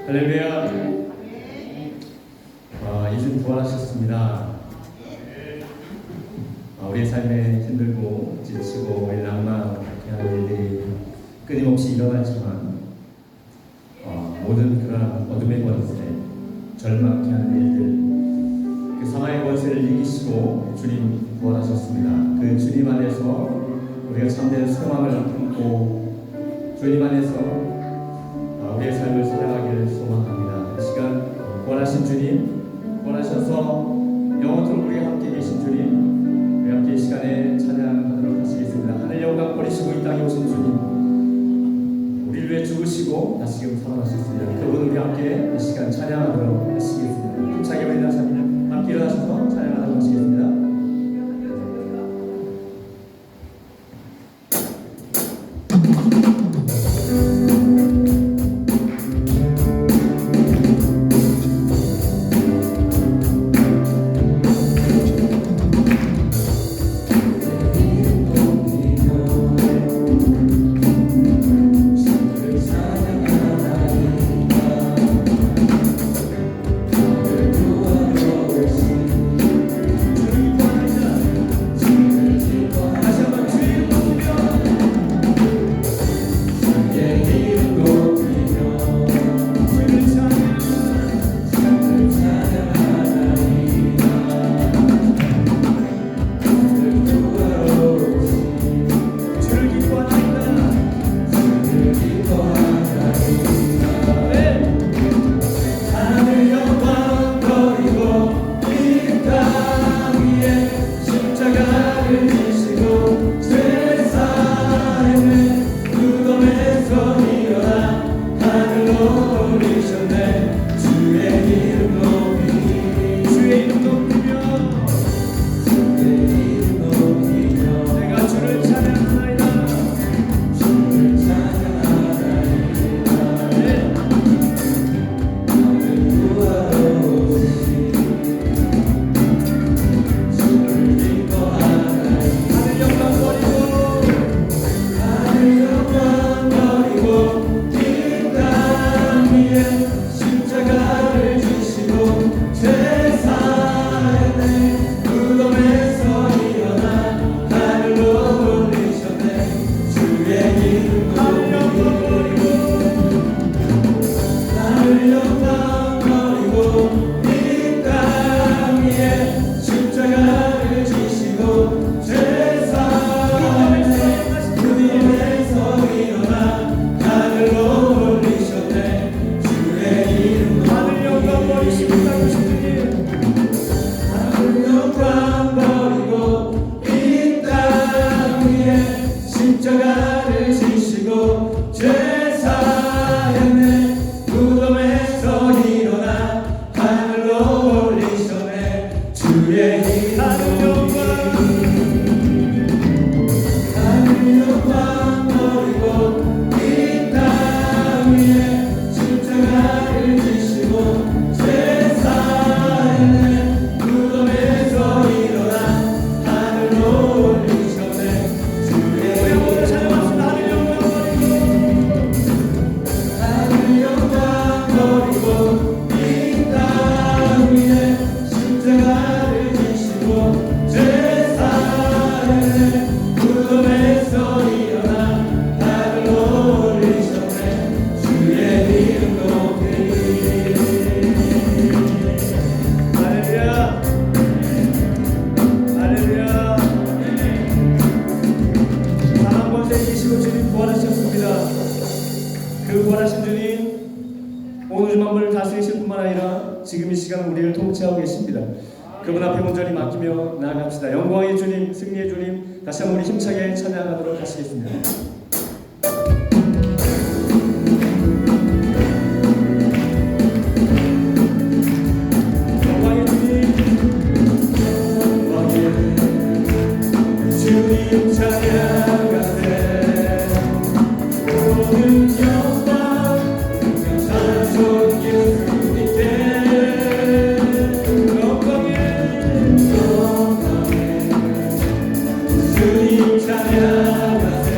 할렐루야. 이제 부활하셨습니다. 우리의 삶에 힘들고 지치고 낭만하는 일들이 끊임없이 일어나지만 모든 그런 어둠의 권세, 절망케 하는 일들, 그 사망의 권세를 이기시고 주님 부활하셨습니다. 그 주님 안에서 우리가 참된 소망을 품고 주님 안에서 우리의 삶을 살아가기를 소망합니다. 이 시간 부활하신 주님, 부활하셔서 영원토록 우리와 함께 계신 주님, 우리 함께 이 시간에 찬양하도록 하시겠습니다. 하늘 영광 버리시고 이 땅에 오신 주님, 우리를 위해 죽으시고 다시금 살아나셨습니다. 그분 우리 함께 이 시간 찬양하도록 하시겠습니다. 힘차게 우리 다시 함께 일어나셔서 찬양하도록 하시겠습니다. 지금 이 시간 우리를 통치하고 계십니다. 그분 앞에 온전히 맡기며 나아갑시다. 영광의 주님, 승리의 주님, 다시 한번 우리 힘차게 찬양하도록 하시겠습니다. 영광의 주님 찬양하세. 모든 영광 찬송 예수님께. 주님 찬양하세.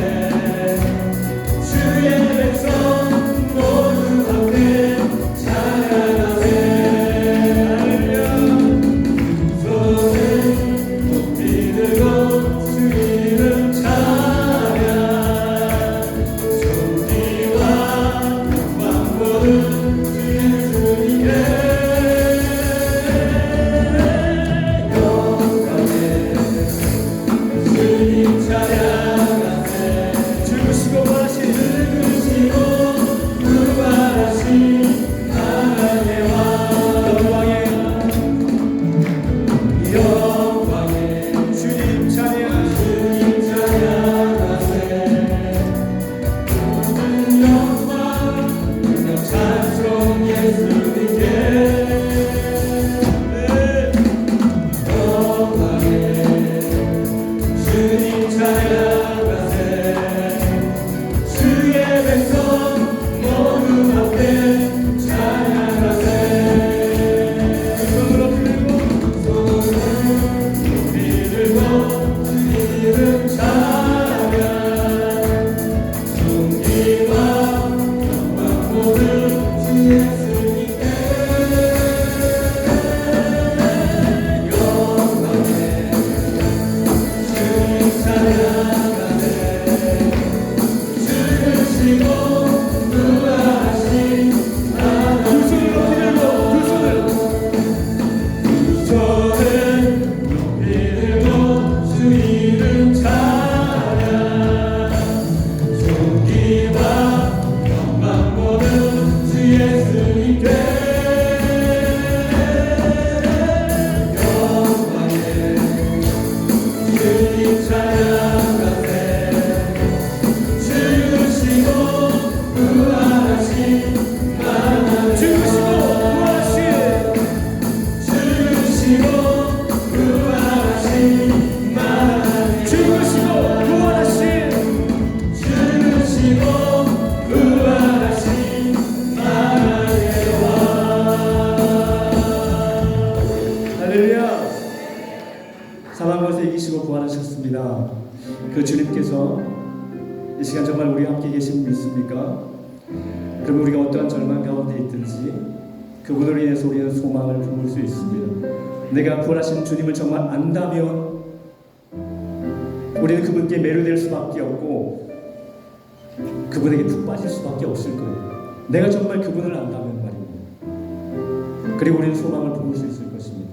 이 시간 정말 우리 함께 계신 분 있습니까? 그럼 우리가 어떠한 절망 가운데 있든지 그분으로 인해서 우리는 소망을 품을 수 있습니다. 내가 구원하신 주님을 정말 안다면 우리는 그분께 매료될 수밖에 없고 그분에게 푹 빠질 수밖에 없을 거예요. 내가 정말 그분을 안다면 말입니다. 그리고 우리는 소망을 품을 수 있을 것입니다.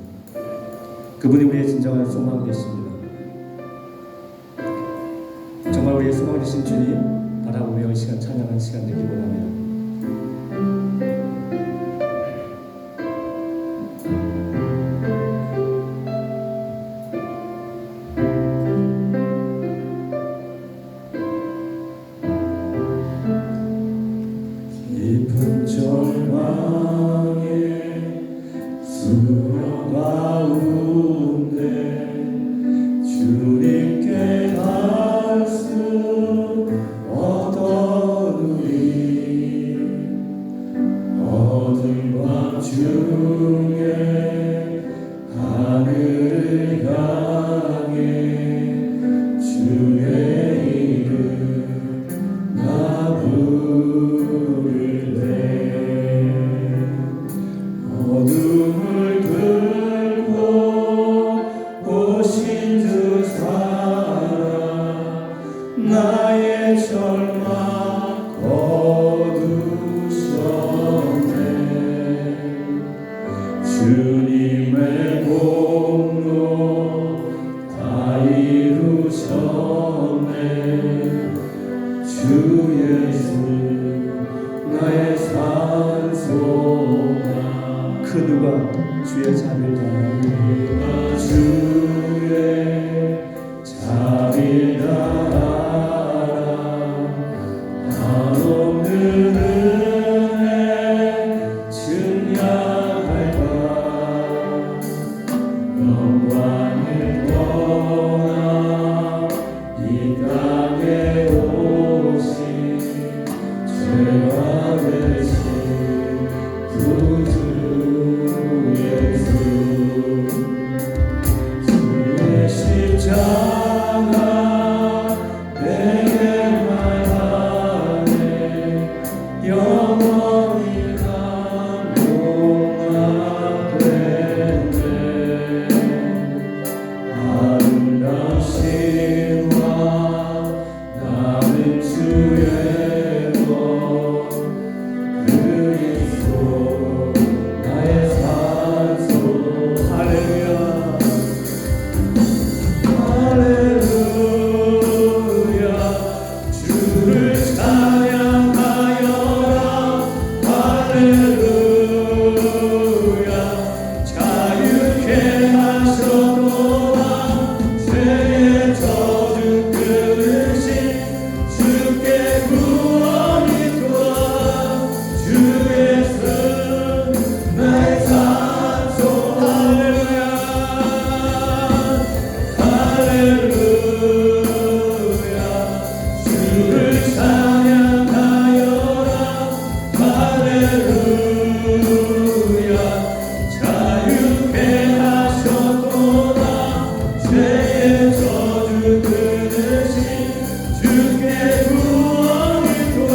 그분이 우리의 진정한 소망 되십니다. 정말 우리의 소망 되신 주님 바라보며 이 시간 찬양하는 시간 되기 원합니다. 깊은 절망에 수렁 가운데 주님께 갈 수 얻어누리 어두운 밤 중에 하늘을 향해 주의 이름 나 부르네 어둠을 들고 오신 주 사랑 나의 절망 거두셨네 주님의 공로 다 이루셨네 주 예수 나의 산소가 그 누가 주의 자비를 다하느냐 주의 자비 나라 한없는 은혜 증량할까 영광을 떠나 이 땅에 오신 죄가 되신 구주 예수 주의 십자가 내게 말하네 영원히 감동하겠네 아름다운 신과 나는 주의 것 그리스도 나의 산소 할렐루야 할렐루야 주를 찬양하여라 할렐루야 자유케 하셨도다 죄의 저주 끊으신 주께 구원이 도와 주 예수 나의 산소 할렐루야 할렐루야 주를 찬양하여라 할렐루야 자유케 하셨도다 죄의 저주 끊으신 주께 구원이 도와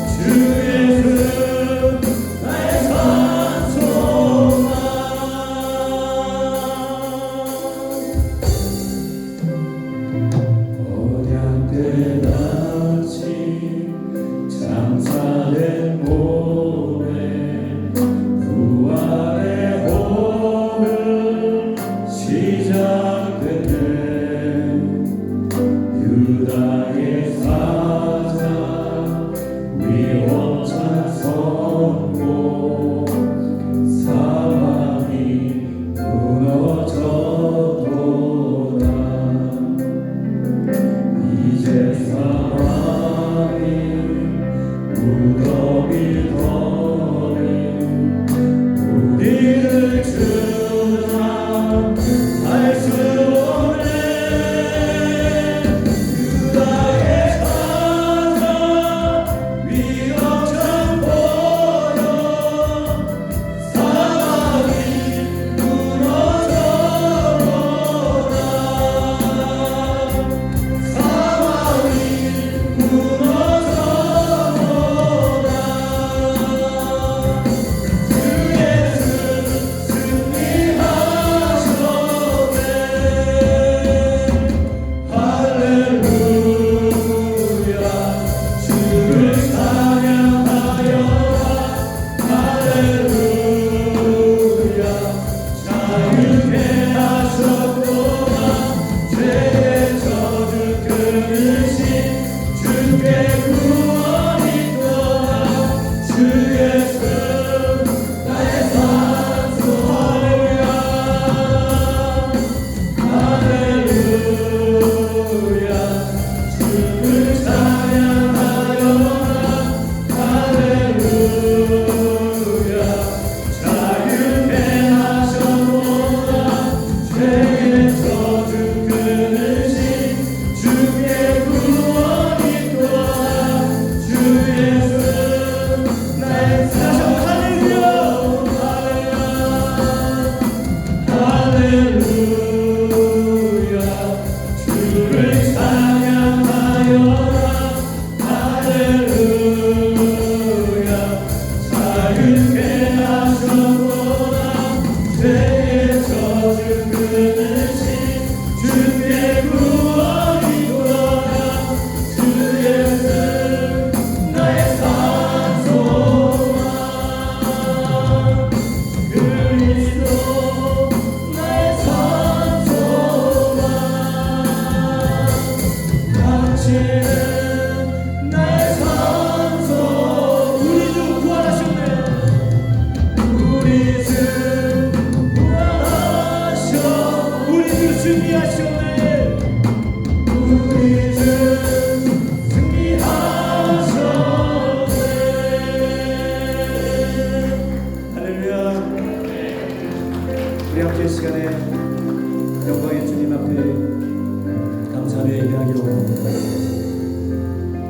주 예수 나의 산소만 언약된 아침 장사된 몸에 부활의 오늘 시작되네 유다의 산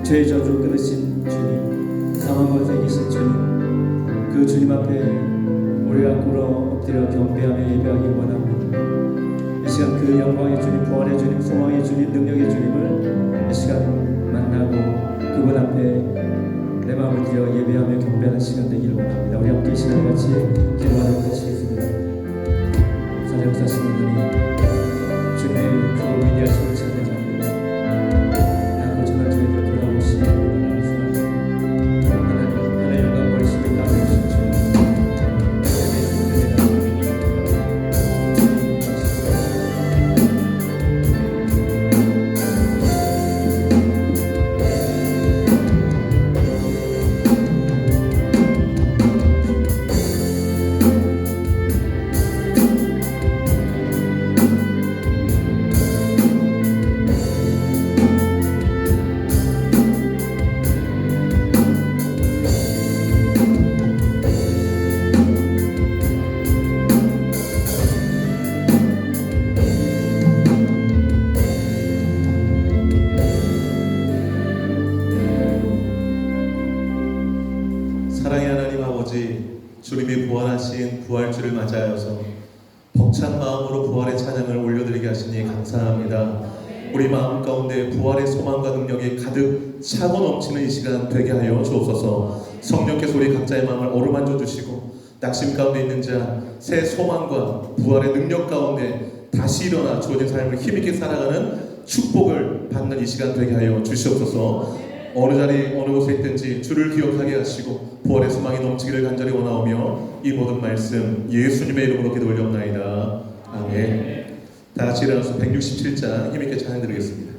죄의 저주 끊으신 주님, 사망 권세 이신 주님, 그 주님 앞에 우리가 꿇어 엎드려 경배하며 예배하기 원합니다. 이 시간 그 영광의 주님, 부활의 주님, 소망의 주님, 능력의 주님을 이 시간 만나고 그분 앞에 내 마음을 들여 예배하며 경배하는 시간 되기를 원합니다. 우리 함께 이 시간에 같이 기도하도록 하시겠습니다. 사역사신 분이 주님의 그 위대하심을 찬양합니다. 나 거룩한 주님을 돌아오시고 하나님 영광 버리시고 나누신 주님 사랑의 하나님 아버지, 주님이 부활하신 부활주를 맞이하여서 벅찬 마음으로 부활의 찬양을 올려드리게 하시니 감사합니다. 우리 마음 가운데 부활의 소망과 능력이 가득 차고 넘치는 이 시간 되게 하여 주옵소서. 성령께서 우리 각자의 마음을 어루만져 주시고 낙심 가운데 있는 자 새 소망과 부활의 능력 가운데 다시 일어나 주어진 삶을 힘있게 살아가는 축복을 받는 이 시간 되게 하여 주시옵소서. 어느 자리 어느 곳에 있든지 주를 기억하게 하시고 부활의 소망이 넘치기를 간절히 원하오며 이 모든 말씀 예수님의 이름으로 기도 올려옵나이다. 아멘. 다 같이 일어나서 167장 힘있게 찬양 드리겠습니다.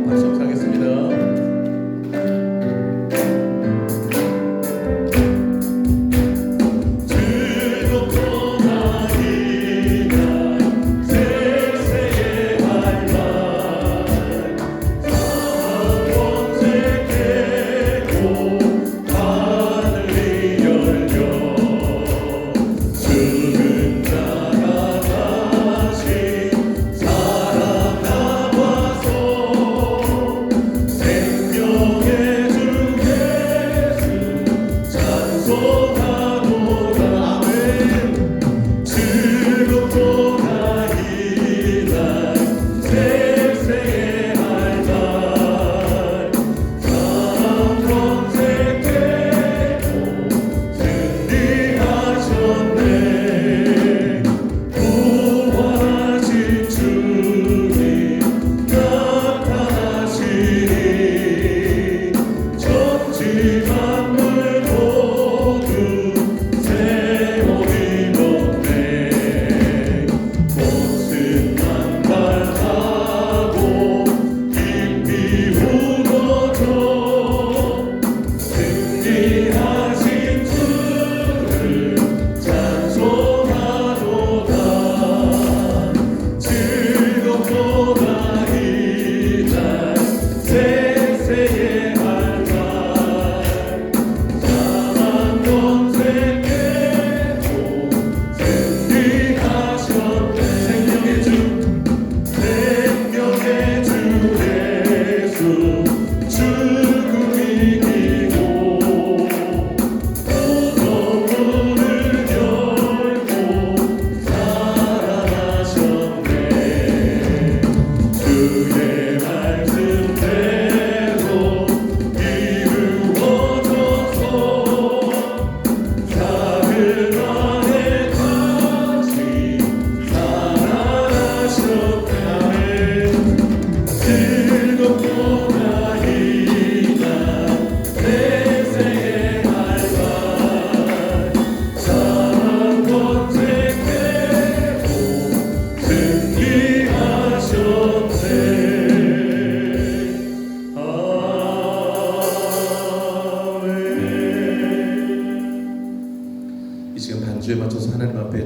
박수 하겠습니다.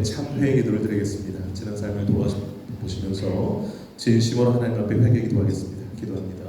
참회의 기도를 드리겠습니다. 지난 삶을 보시면서 진심으로 하나님 앞에 회개 기도하겠습니다. 기도합니다.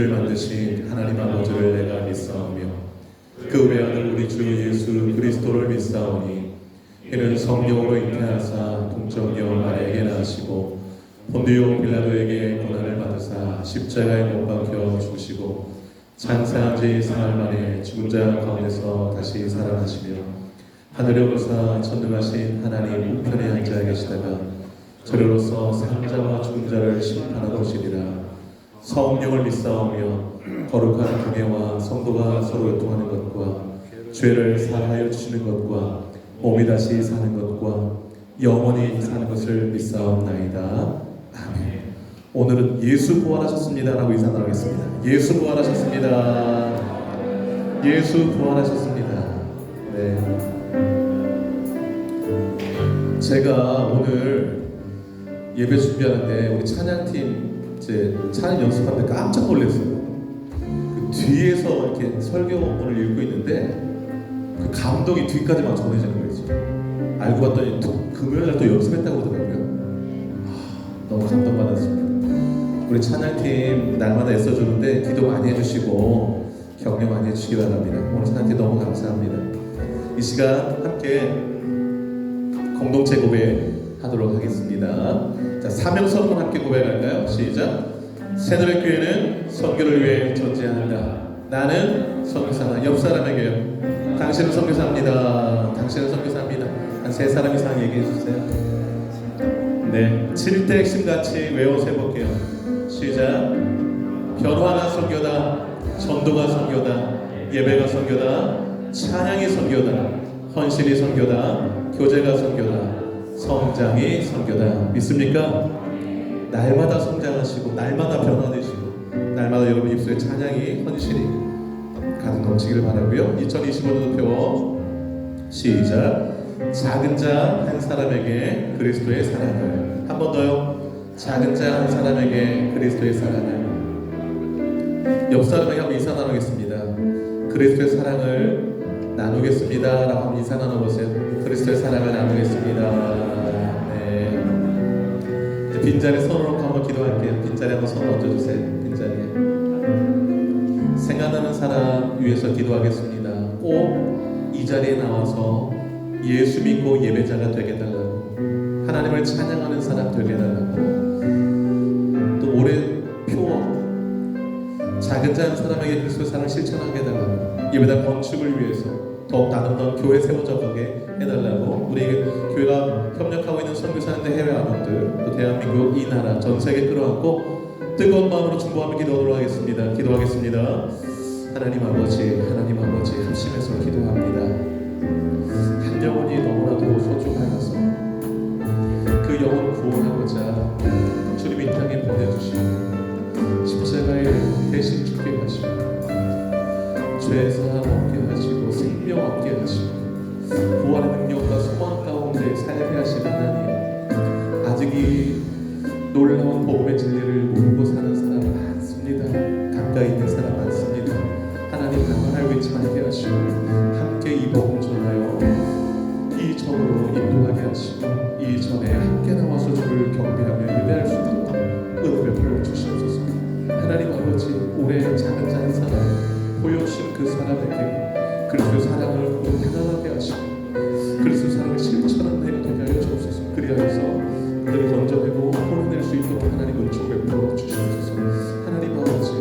우주를 만드신 하나님 아버지를 내가 믿사오며 그 외아들 우리 주 예수 그리스도를 믿사오니 이는 성령으로 잉태하사 동정녀 마리아에게 낳으시고 본디오 빌라도에게 고난을 받으사 십자가에 못 박혀 죽으시고 장사한 지 사흘 만에 죽은 자 가운데서 다시 살아나시며 하늘에 오르사 전능하신 하나님 우편에 앉아 계시다가 저리로서 생자와 죽은 자를 심판하러 오시리라. 성령을 믿사오며 거룩한 교회와 성도가 서로 교통하는 것과 죄를 사하여 주시는 것과 몸이 다시 사는 것과 영원히 사는 것을 믿사옵나이다. 아멘. 오늘은 예수 부활하셨습니다라고 인사 나누겠습니다. 예수 부활하셨습니다. 예수 부활하셨습니다. 네. 제가 오늘 예배 준비하는데 우리 찬양팀 이제 찬양 연습하는데 깜짝 놀랐어요. 그 뒤에서 이렇게 설교문을 읽고 있는데 그 감동이 뒤까지만 전해지는 거예요. 알고 봤더니 금요일날 또 연습했다고 하더라고요. 너무 감동받았습니다. 우리 찬양팀 날마다 애써주는데 기도 많이 해주시고 격려 많이 해주시기 바랍니다. 오늘 찬양팀 너무 감사합니다. 이 시간 함께 공동체 고백하도록 하겠습니다. 자, 사명선언 함께 고백할까요? 시작. 새누리 교회는 선교를 위해 존재한다. 나는 선교사다. 옆 사람에게요. 당신은 선교사입니다. 당신은 선교사입니다. 한 3사람 이상 얘기해 주세요. 네, 7대 핵심 같이 외워서 해볼게요. 시작. 변화가 선교다. 전도가 선교다. 예배가 선교다. 찬양이 선교다. 헌신이 선교다. 교제가 선교다. 성장이 선교다. 믿습니까? 날마다 성장하시고 날마다 변화되시고 날마다 여러분 입술에 찬양이 헌신이 가득 넘치기를 바라고요. 2025년도 표 시작. 작은 자 한 사람에게 그리스도의 사랑을. 한 번 더요. 작은 자 한 사람에게 그리스도의 사랑을. 옆 사람에게 한번 인사 나누겠습니다. 그리스도의 사랑을 나누겠습니다 라고 한번 인사 나눠보세요. 그리스도의 사랑을 나누겠습니다. 네. 빈자리 손으로 한번 기도할게요. 빈자리 한번 손을 얹어주세요. 빈자리에 생각나는 사람 위해서 기도하겠습니다. 꼭 이 자리에 나와서 예수 믿고 예배자가 되게 해달라고, 하나님을 찬양하는 사람 되게 해달라고, 또 올해 표 작은 자 한 사람에게 그리스도의 사랑을 실천하게 해달라고, 예배당 건축을 위해서 더욱 아름다운 교회 세워져가게 해달라고, 우리 교회가 협력하고 있는 선교사님들, 해외 아몬들, 또 대한민국 이 나라 전 세계 끌어안고 뜨거운 마음으로 중보하며 기도하도록 하겠습니다. 기도하겠습니다. 하나님 아버지 합심해서 기도합니다. 한 영혼이 너무나도 소중하여서 그 영혼을 구원하고자 주님 이 땅에 보내주시고 십자가에 대신 죽게 하시고 죄사함 얻게 하시고 생명 얻게 하시고 부활의 능력과 소망 가운데 살게 하신 하나님, 아직 이 놀라운 복음의 진리를 모르고 사는 사람 많습니다. 가까이 있는 사람 많습니다. 하나님 나만 알고 있지 말게 하시고 함께 이 복음 전하여 이 전으로 인도하게 하시고 이 전에 함께 나와서 주를 경배하며 예배할 수 있도록 은혜를 베풀어 주시옵소서. 하나님 아버지, 올해 작은 자 한 사람 보여주신 그 사람에게 그리스도의 사랑을 다가가게 하시고 그리스도의 사랑을 실천하는 해가 되게 하여 주옵소서. 그리하여서 그들을 건져내고 풀어낼 수 있도록 하나님 은총 베풀어 주시옵소서. 하나님 아버지,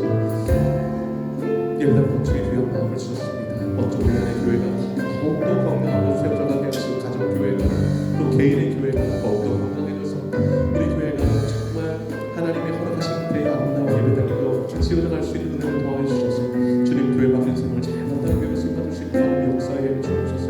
예배당 건축에 귀한 마음을 주셨습니다. 먼저 우리 안의 교회가 더욱더 건강하고 세워져가게 하시고 가정교회가 또 개인의 교회가 더욱더 건강해져서 우리 교회가 정말 하나님의 허락하신 때에 아름다운 예배당으로 지어져갈 수 있는 은혜를 더하여 주셔서 주님 교회 받는 생활을 잘 만나는 교회 쓰임받을 수 있도록 역사에 주옵소서.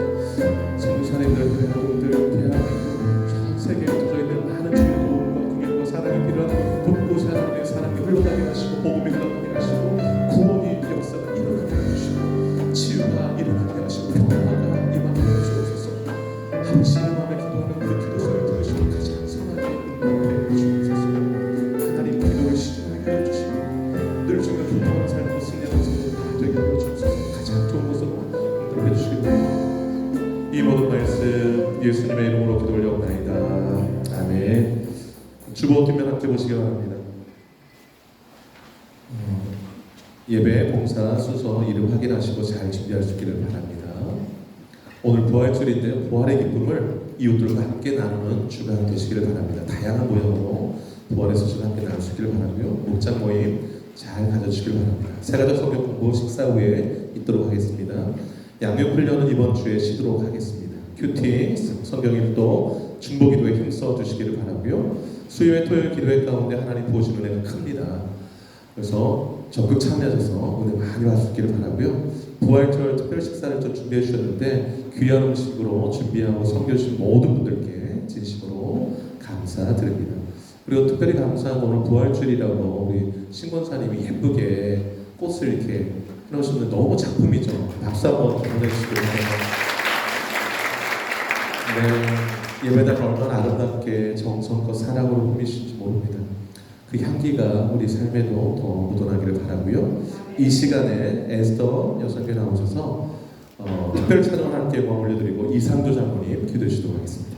선교사님들, 교회 아동들, 대한민국 전 세계에 흩어져 있는 많은 주의 도움과 긍휼과 사랑이 필요한 곳곳에 하나님의 사랑이 흘러가게 하시고 복음이 흘러가게 하시고 구원이 역사가 일어나게 하시고 치유가 일어나게 하시고 평화가 임하게 하시옵소서. 당신의 마음에 기도하는 그 기도 소리를 들으시고 가장 선하게 응답해 주옵소서. 하나님 기도를 시전하게 해주시고 늘 주가 기도하는 삶으로 승리하는 삶을 되게 하여 주옵소서. 가장 좋은 것으로 응답해 주시기 바랍니다. 이 모든 말씀 예수님의 이름으로 기도 올려옵나이다. 아멘. 주보 뒷면 함께 보시기 바랍니다. 예배, 봉사, 순서, 이름 확인하시고 잘 준비할 수 있기를 바랍니다. 오늘 부활절인데 부활의 기쁨을 이웃들과 함께 나누는 주간 되시기를 바랍니다. 다양한 모양으로 부활의 소식을 함께 나눌 수 있기를 바라고요. 목장 모임 잘 가져주시길 바랍니다. 세가족 성경 공부 식사 후에 있도록 하겠습니다. 양육 훈련은 이번 주에 쉬도록 하겠습니다. 큐티 성경 읽도 중보기도에 힘써 주시기를 바라고요. 수요일 토요일 기도회 가운데 하나님 보시는 은혜가 큽니다. 그래서 적극 참여하셔서 은혜 많이 받을 수 있기를 바라고요. 부활절 특별 식사를 좀 준비해 주셨는데 귀한 음식으로 준비하고 섬겨주신 모든 분들께 진심으로 감사드립니다. 그리고 특별히 감사한 오늘 부활절이라고 우리 신권사님이 예쁘게 꽃을 이렇게 해놓으셨는데 너무 작품이죠. 박수 한번 보내주시기 바랍니다. 네, 예배당 얼마나 아름답게 정성껏 사랑으로 꾸미실지 모릅니다. 그 향기가 우리 삶에도 더 묻어나기를 바라고요. 이 시간에 에스더 여성께 나오셔서 특별 찬양 함께 영광 올려드리고 이상도 장로님 기도해 주시도록 하겠습니다.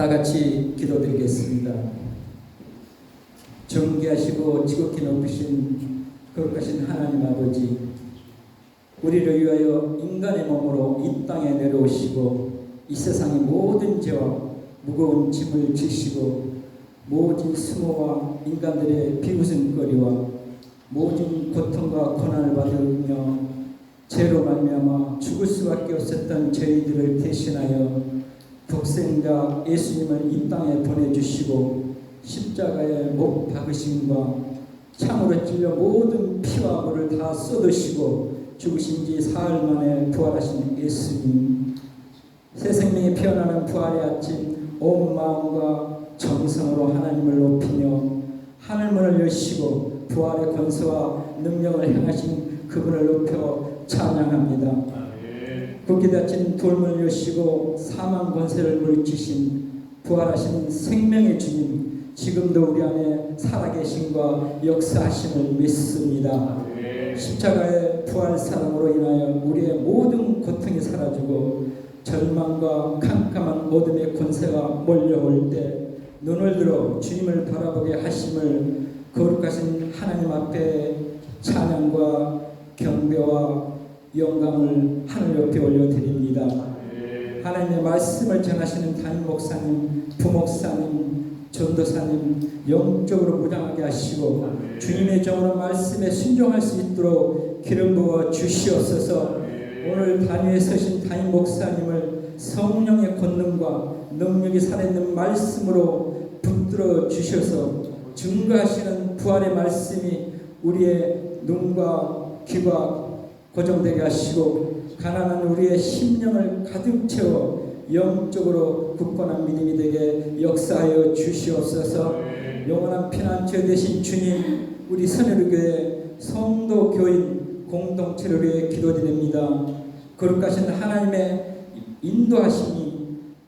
다 같이 기도드리겠습니다. 존귀하시고 지극히 높으신 거룩하신 하나님 아버지, 우리를 위하여 인간의 몸으로 이 땅에 내려오시고 이 세상의 모든 죄와 무거운 짐을 지시고 모든 수모와 인간들의 비웃음거리와 모든 고통과 고난을 받으며 죄로 말미암아 죽을 수밖에 없었던 저희들을 대신하여 독생자 예수님을 이 땅에 보내주시고 십자가에 못 박으심과 창으로 찔려 모든 피와 물을 다 쏟으시고 죽으신 지 사흘 만에 부활하신 예수님, 새 생명이 피어나는 부활의 아침 온 마음과 정성으로 하나님을 높이며 하늘문을 여시고 부활의 권세와 능력을 행하신 그분을 높여 찬양합니다. 굳게 닫힌 돌문을 여시고 사망 권세를 물리치신 부활하신 생명의 주님, 지금도 우리 안에 살아계신과 역사하심을 믿습니다. 십자가의 부활 사랑으로 인하여 우리의 모든 고통이 사라지고 절망과 캄캄한 어둠의 권세가 몰려올 때 눈을 들어 주님을 바라보게 하심을 거룩하신 하나님 앞에 찬양과 경배와 영광을 하늘 옆에 올려드립니다. 하나님의 말씀을 전하시는 담임 목사님, 부목사님, 전도사님 영적으로 무장하게 하시고 주님의 정으로 말씀에 순종할 수 있도록 기름 부어 주시옵소서. 오늘 단위에 서신 담임 목사님을 성령의 권능과 능력이 살아있는 말씀으로 붙들어 주셔서 증거하시는 부활의 말씀이 우리의 눈과 귀가 고정되게 하시고 가난한 우리의 심령을 가득 채워 영적으로 굳건한 믿음이 되게 역사하여 주시옵소서. 영원한 피난처 되신 주님, 우리 선혈교회 성도 교인 공동체를 위해 기도드립니다. 거룩하신 하나님의 인도하심이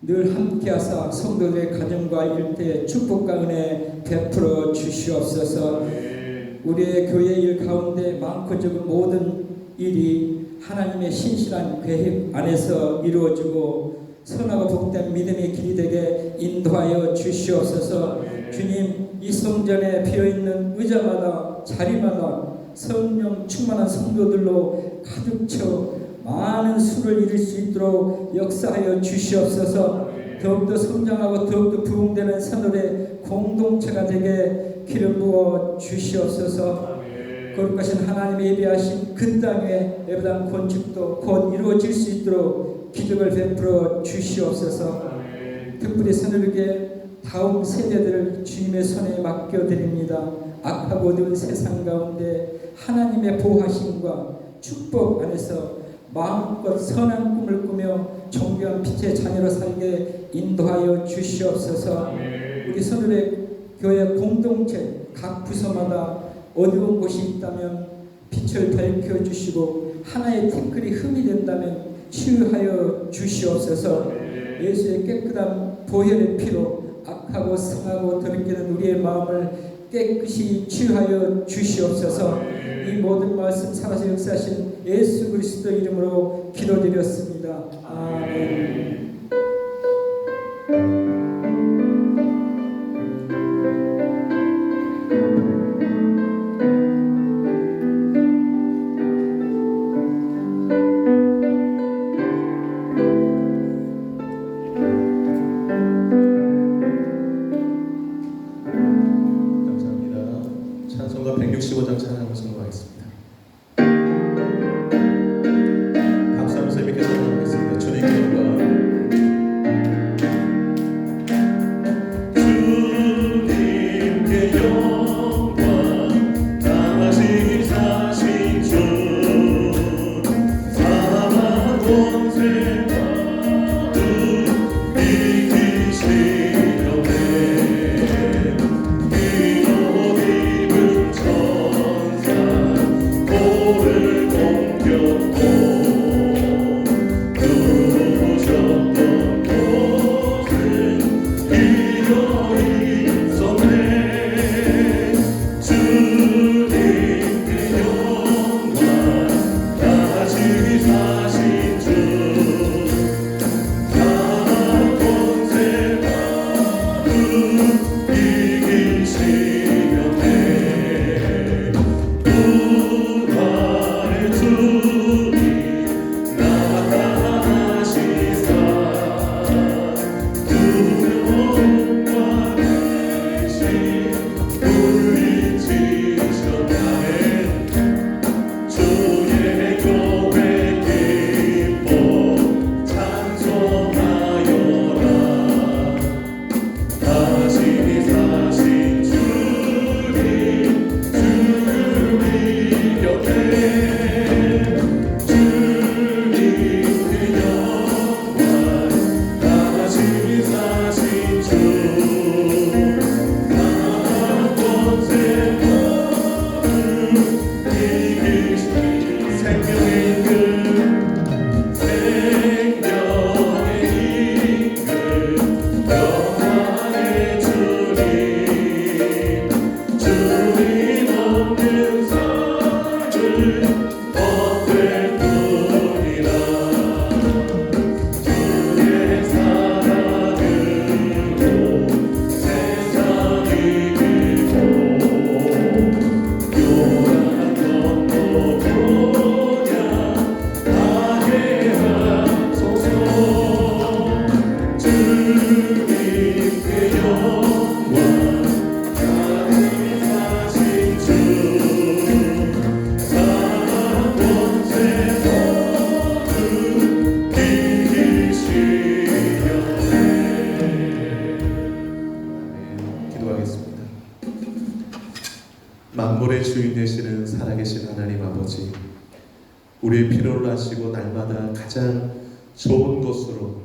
늘 함께하사 성도들의 가정과 일대에 축복과 은혜 베풀어 주시옵소서. 우리의 교회 일 가운데 많고 적은 모든 일이 하나님의 신실한 계획 안에서 이루어지고 선하고 복된 믿음의 길이 되게 인도하여 주시옵소서. 주님, 이 성전에 비어있는 의자마다 자리마다 성령 충만한 성도들로 가득 채워 많은 수를 이룰 수 있도록 역사하여 주시옵소서. 더욱더 성장하고 더욱더 부흥되는 선물의 공동체가 되게 기름 부어 주시옵소서. 거룩하신 하나님의 예비하신 그 땅에 예배당 건축도 곧 이루어질 수 있도록 기적을 베풀어 주시옵소서. 특별히 선물에게 다음 세대들을 주님의 손에 맡겨드립니다. 악하고 어두운 세상 가운데 하나님의 보호하심과 축복 안에서 마음껏 선한 꿈을 꾸며 존귀한 빛의 자녀로 살게 인도하여 주시옵소서. 우리 선울의 교회 공동체 각 부서마다 어두운 곳이 있다면 빛을 밝혀주시고 하나의 티끌이 흠이 된다면 치유하여 주시옵소서. 예수의 깨끗한 보혈의 피로 악하고 성하고 더럽게는 우리의 마음을 깨끗이 치유하여 주시옵소서. 이 모든 말씀 살아서 역사하신 예수 그리스도 이름으로 기도드렸습니다. 아멘. 찬송가 165장 찬양을 선곡하겠습니다. 박수 함께 찬양하겠습니다. 주님께 영광. 주님께 영광 다시 사신 주 사망 권세가 이기시려네 이곳 입은 천사 모든 삶을 얻을 뿐이라. 주의 사랑으로 세상이 길고 요란 건너보냐 가게 하소서. 주님께 영광 사신 주 사랑 권세 모두 이기시려네. 기도하겠습니다. 만물의 주인 되시는 살아계신 하나님 아버지, 우리의 필요를 아시고 날마다 가장 좋은 것으로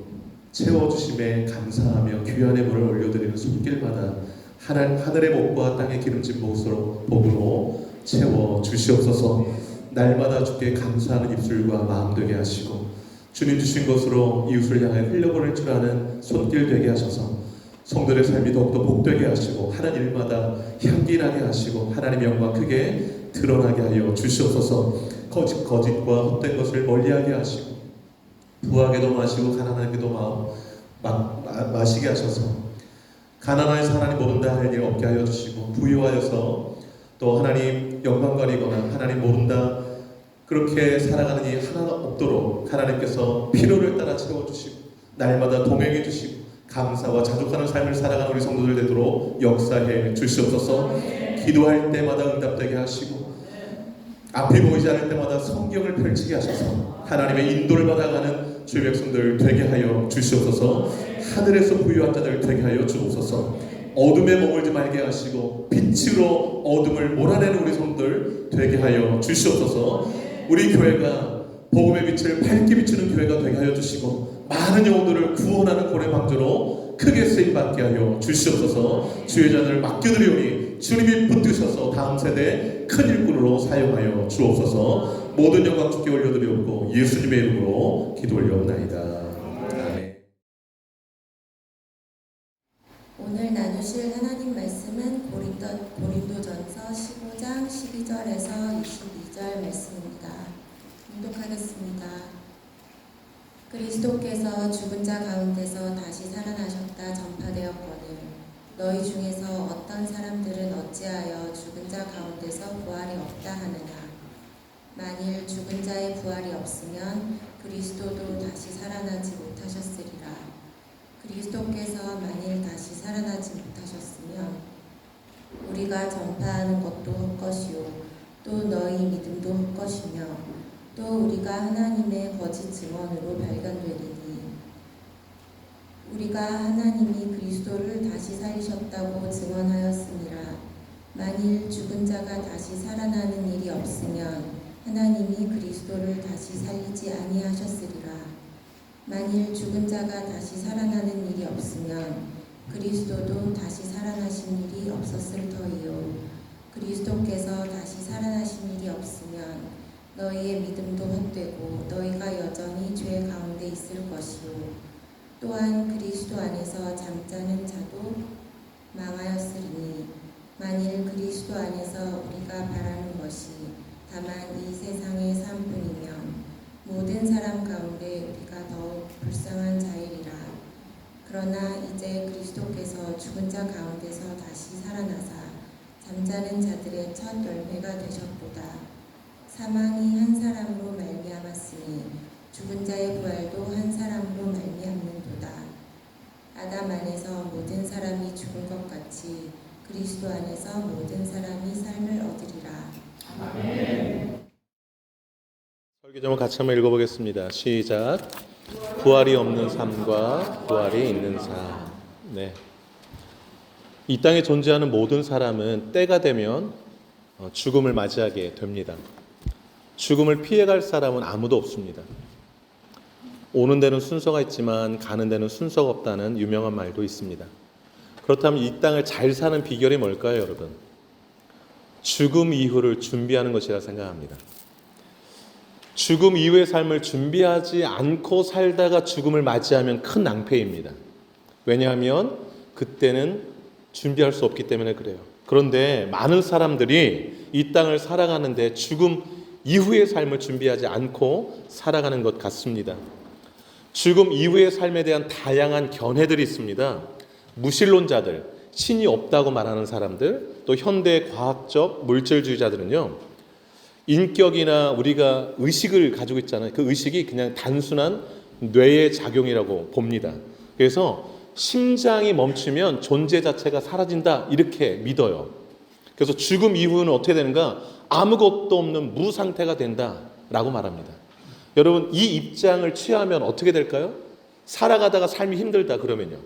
채워주심에 감사하며 귀한 예물을 올려드리는 손길마다 하늘의 복과 땅의 기름진 복으로 채워주시옵소서. 날마다 주께 감사하는 입술과 마음 되게 하시고 주님 주신 것으로 이웃을 향해 흘려보낼 줄 아는 손길 되게 하셔서 성도의 삶이 더욱더 복되게 하시고 하는 일마다 향기나게 하시고 하나님의 영광 크게 드러나게 하여 주시옵소서. 거짓과 헛된 것을 멀리하게 하시고 부하게도 마시고 가난하게도 마시게 하셔서 가난하여서 하나님 모른다 할 일 없게 하여 주시고 부유하여서 또 하나님 영광 가리거나 하나님 모른다 그렇게 살아가는 일 하나 없도록 하나님께서 필요를 따라 채워주시고 날마다 동행해 주시고 감사와 자족하는 삶을 살아가는 우리 성도들 되도록 역사해 주시옵소서. 기도할 때마다 응답되게 하시고 앞이 보이지 않을 때마다 성경을 펼치게 하셔서 하나님의 인도를 받아가는 주의 백성들 되게 하여 주시옵소서. 하늘에서 부유한 자들 되게 하여 주옵소서. 어둠에 머물지 말게 하시고 빛으로 어둠을 몰아내는 우리 성도들 되게 하여 주시옵소서. 우리 교회가 복음의 빛을 밝게 비추는 교회가 되게 하여 주시고 많은 영혼들을 구원하는 고래 방주로 크게 쓰임받게 하여 주시옵소서. 주의 잔을 맡겨드리오니 주님이 붙드셔서 다음 세대 큰 일꾼으로 사용하여 주옵소서. 모든 영광 주께 올려드리옵고 예수님의 이름으로 기도 올려옵나이다. 아멘. 오늘 나누실 하나님 말씀은 고린도전서 15장 12절에서 22절 말씀입니다. 봉독하겠습니다. 그리스도께서 죽은 자 가운데서 다시 살아나셨다 전파되었거늘 너희 중에서 어떤 사람들은 어찌하여 죽은 자 가운데서 부활이 없다 하느냐. 만일 죽은 자의 부활이 없으면 그리스도도 다시 살아나지 못하셨으리라. 그리스도께서 만일 다시 살아나지 못하셨으면 우리가 전파하는 것도 헛것이요 또 너희 믿음도 헛것이며 또 우리가 하나님의 거짓 증언으로 발견되리니 우리가 하나님이 그리스도를 다시 살리셨다고 증언하였으니라. 만일 죽은 자가 다시 살아나는 일이 없으면 하나님이 그리스도를 다시 살리지 아니하셨으리라. 만일 죽은 자가 다시 살아나는 일이 없으면 그리스도도 다시 살아나신 일이 없었을 터이요. 그리스도께서 다시 살아나신 일이 없으면 너희의 믿음도 헛되고 너희가 여전히 죄 가운데 있을 것이요. 또한 그리스도 안에서 잠자는 자도 망하였으리니 만일 그리스도 안에서 우리가 바라는 것이 다만 이 세상의 삶뿐이면 모든 사람 가운데 우리가 더욱 불쌍한 자이리라. 그러나 이제 그리스도께서 죽은 자 가운데서 다시 살아나사 잠자는 자들의 첫 열매가 되셨도다. 사망이 한 사람으로 말미암았으니 죽은 자의 부활도 한 사람으로 말미암는도다. 아담 안에서 모든 사람이 죽은 것 같이 그리스도 안에서 모든 사람이 삶을 얻으리라. 아멘. 설교 제목 같이 한번 읽어보겠습니다. 시작. 부활이 없는 삶과 부활이 있는 삶. 네. 이 땅에 존재하는 모든 사람은 때가 되면 죽음을 맞이하게 됩니다. 죽음을 피해갈 사람은 아무도 없습니다. 오는 데는 순서가 있지만 가는 데는 순서가 없다는 유명한 말도 있습니다. 그렇다면 이 땅을 잘 사는 비결이 뭘까요, 여러분? 죽음 이후를 준비하는 것이라 생각합니다. 죽음 이후의 삶을 준비하지 않고 살다가 죽음을 맞이하면 큰 낭패입니다. 왜냐하면 그때는 준비할 수 없기 때문에 그래요. 그런데 많은 사람들이 이 땅을 살아가는데 죽음 이후의 삶을 준비하지 않고 살아가는 것 같습니다. 죽음 이후의 삶에 대한 다양한 견해들이 있습니다. 무신론자들, 신이 없다고 말하는 사람들, 또 현대 과학적 물질주의자들은요, 인격이나 우리가 의식을 가지고 있잖아요. 그 의식이 그냥 단순한 뇌의 작용이라고 봅니다. 그래서 심장이 멈추면 존재 자체가 사라진다 이렇게 믿어요. 그래서 죽음 이후는 어떻게 되는가? 아무것도 없는 무 상태가 된다라고 말합니다. 여러분, 이 입장을 취하면 어떻게 될까요? 살아가다가 삶이 힘들다 그러면요,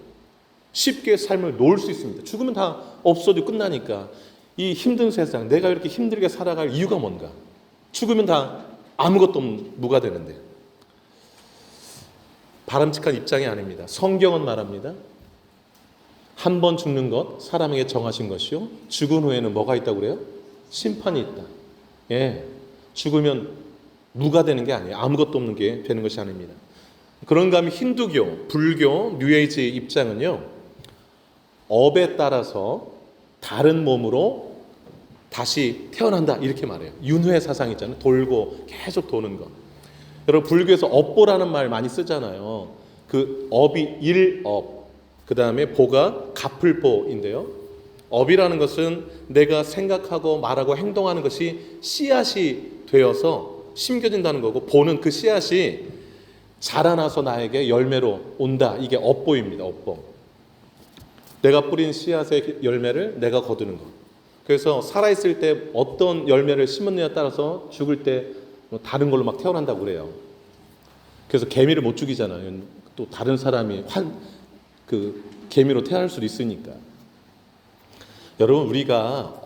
쉽게 삶을 놓을 수 있습니다. 죽으면 다 없어도 끝나니까. 이 힘든 세상, 내가 이렇게 힘들게 살아갈 이유가 뭔가? 죽으면 다 아무것도 없는 무가 되는데. 바람직한 입장이 아닙니다. 성경은 말합니다. 한 번 죽는 것 사람에게 정하신 것이요, 죽은 후에는 뭐가 있다고 그래요? 심판이 있다. 예, 죽으면 무가 되는 게 아니에요. 아무것도 없는 게 되는 것이 아닙니다. 그런가 하면 힌두교, 불교, 뉴에이지 입장은요, 업에 따라서 다른 몸으로 다시 태어난다 이렇게 말해요. 윤회 사상 있잖아요. 돌고 계속 도는 것. 여러분, 불교에서 업보라는 말 많이 쓰잖아요. 그 업이 일업, 그 다음에 보가 갚을보인데요. 업이라는 것은 내가 생각하고 말하고 행동하는 것이 씨앗이 되어서 심겨진다는 거고, 보는 그 씨앗이 자라나서 나에게 열매로 온다. 이게 업보입니다. 업보. 내가 뿌린 씨앗의 열매를 내가 거두는 것. 그래서 살아있을 때 어떤 열매를 심었느냐에 따라서 죽을 때 다른 걸로 막 태어난다고 그래요. 그래서 개미를 못 죽이잖아요. 또 다른 사람이 개미로 태어날 수도 있으니까. 여러분, 우리가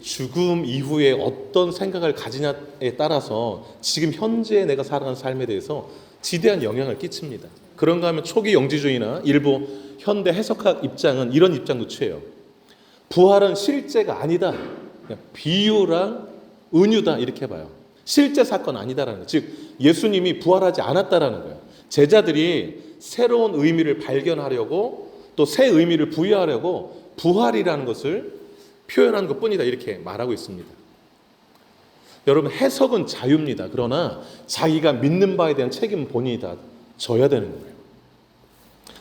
죽음 이후에 어떤 생각을 가지냐에 따라서 지금 현재 내가 살아가는 삶에 대해서 지대한 영향을 끼칩니다. 그런가 하면 초기 영지주의나 일부 현대 해석학 입장은 이런 입장도 취해요. 부활은 실제가 아니다. 그냥 비유랑 은유다 이렇게 봐요. 실제 사건 아니다라는 거예요. 즉 예수님이 부활하지 않았다라는 거예요. 제자들이 새로운 의미를 발견하려고 또 새 의미를 부여하려고 부활이라는 것을 표현한 것뿐이다 이렇게 말하고 있습니다. 여러분, 해석은 자유입니다. 그러나 자기가 믿는 바에 대한 책임은 본인이 다 져야 되는 거예요.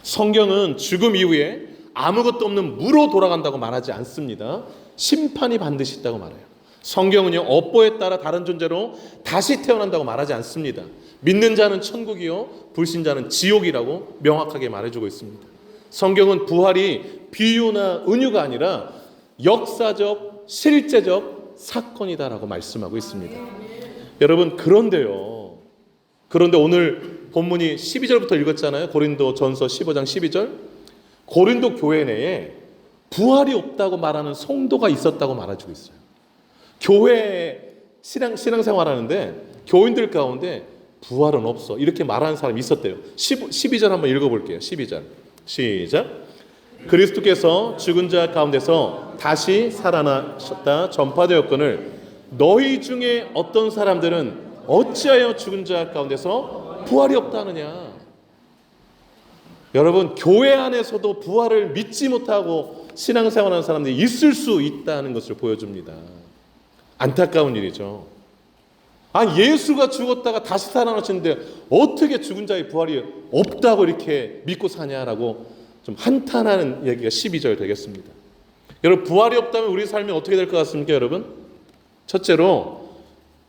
성경은 죽음 이후에 아무것도 없는 무로 돌아간다고 말하지 않습니다. 심판이 반드시 있다고 말해요. 성경은요, 업보에 따라 다른 존재로 다시 태어난다고 말하지 않습니다. 믿는 자는 천국이요, 불신자는 지옥이라고 명확하게 말해주고 있습니다. 성경은 부활이 비유나 은유가 아니라 역사적, 실제적 사건이다라고 말씀하고 있습니다. 여러분, 그런데 오늘 본문이 12절부터 읽었잖아요. 고린도 전서 15장 12절. 고린도 교회 내에 부활이 없다고 말하는 성도가 있었다고 말해주고 있어요. 교회 신앙생활 하는데 교인들 가운데 부활은 없어 이렇게 말하는 사람이 있었대요. 12절 한번 읽어볼게요. 12절 시작. 그리스도께서 죽은 자 가운데서 다시 살아나셨다 전파되었거늘 너희 중에 어떤 사람들은 어찌하여 죽은 자 가운데서 부활이 없다 하느냐. 여러분, 교회 안에서도 부활을 믿지 못하고 신앙생활하는 사람들이 있을 수 있다는 것을 보여줍니다. 안타까운 일이죠. 예수가 죽었다가 다시 살아나셨는데 어떻게 죽은 자의 부활이 없다고 이렇게 믿고 사냐라고 좀 한탄하는 얘기가 12절 되겠습니다. 여러분, 부활이 없다면 우리 삶이 어떻게 될 것 같습니까, 여러분? 첫째로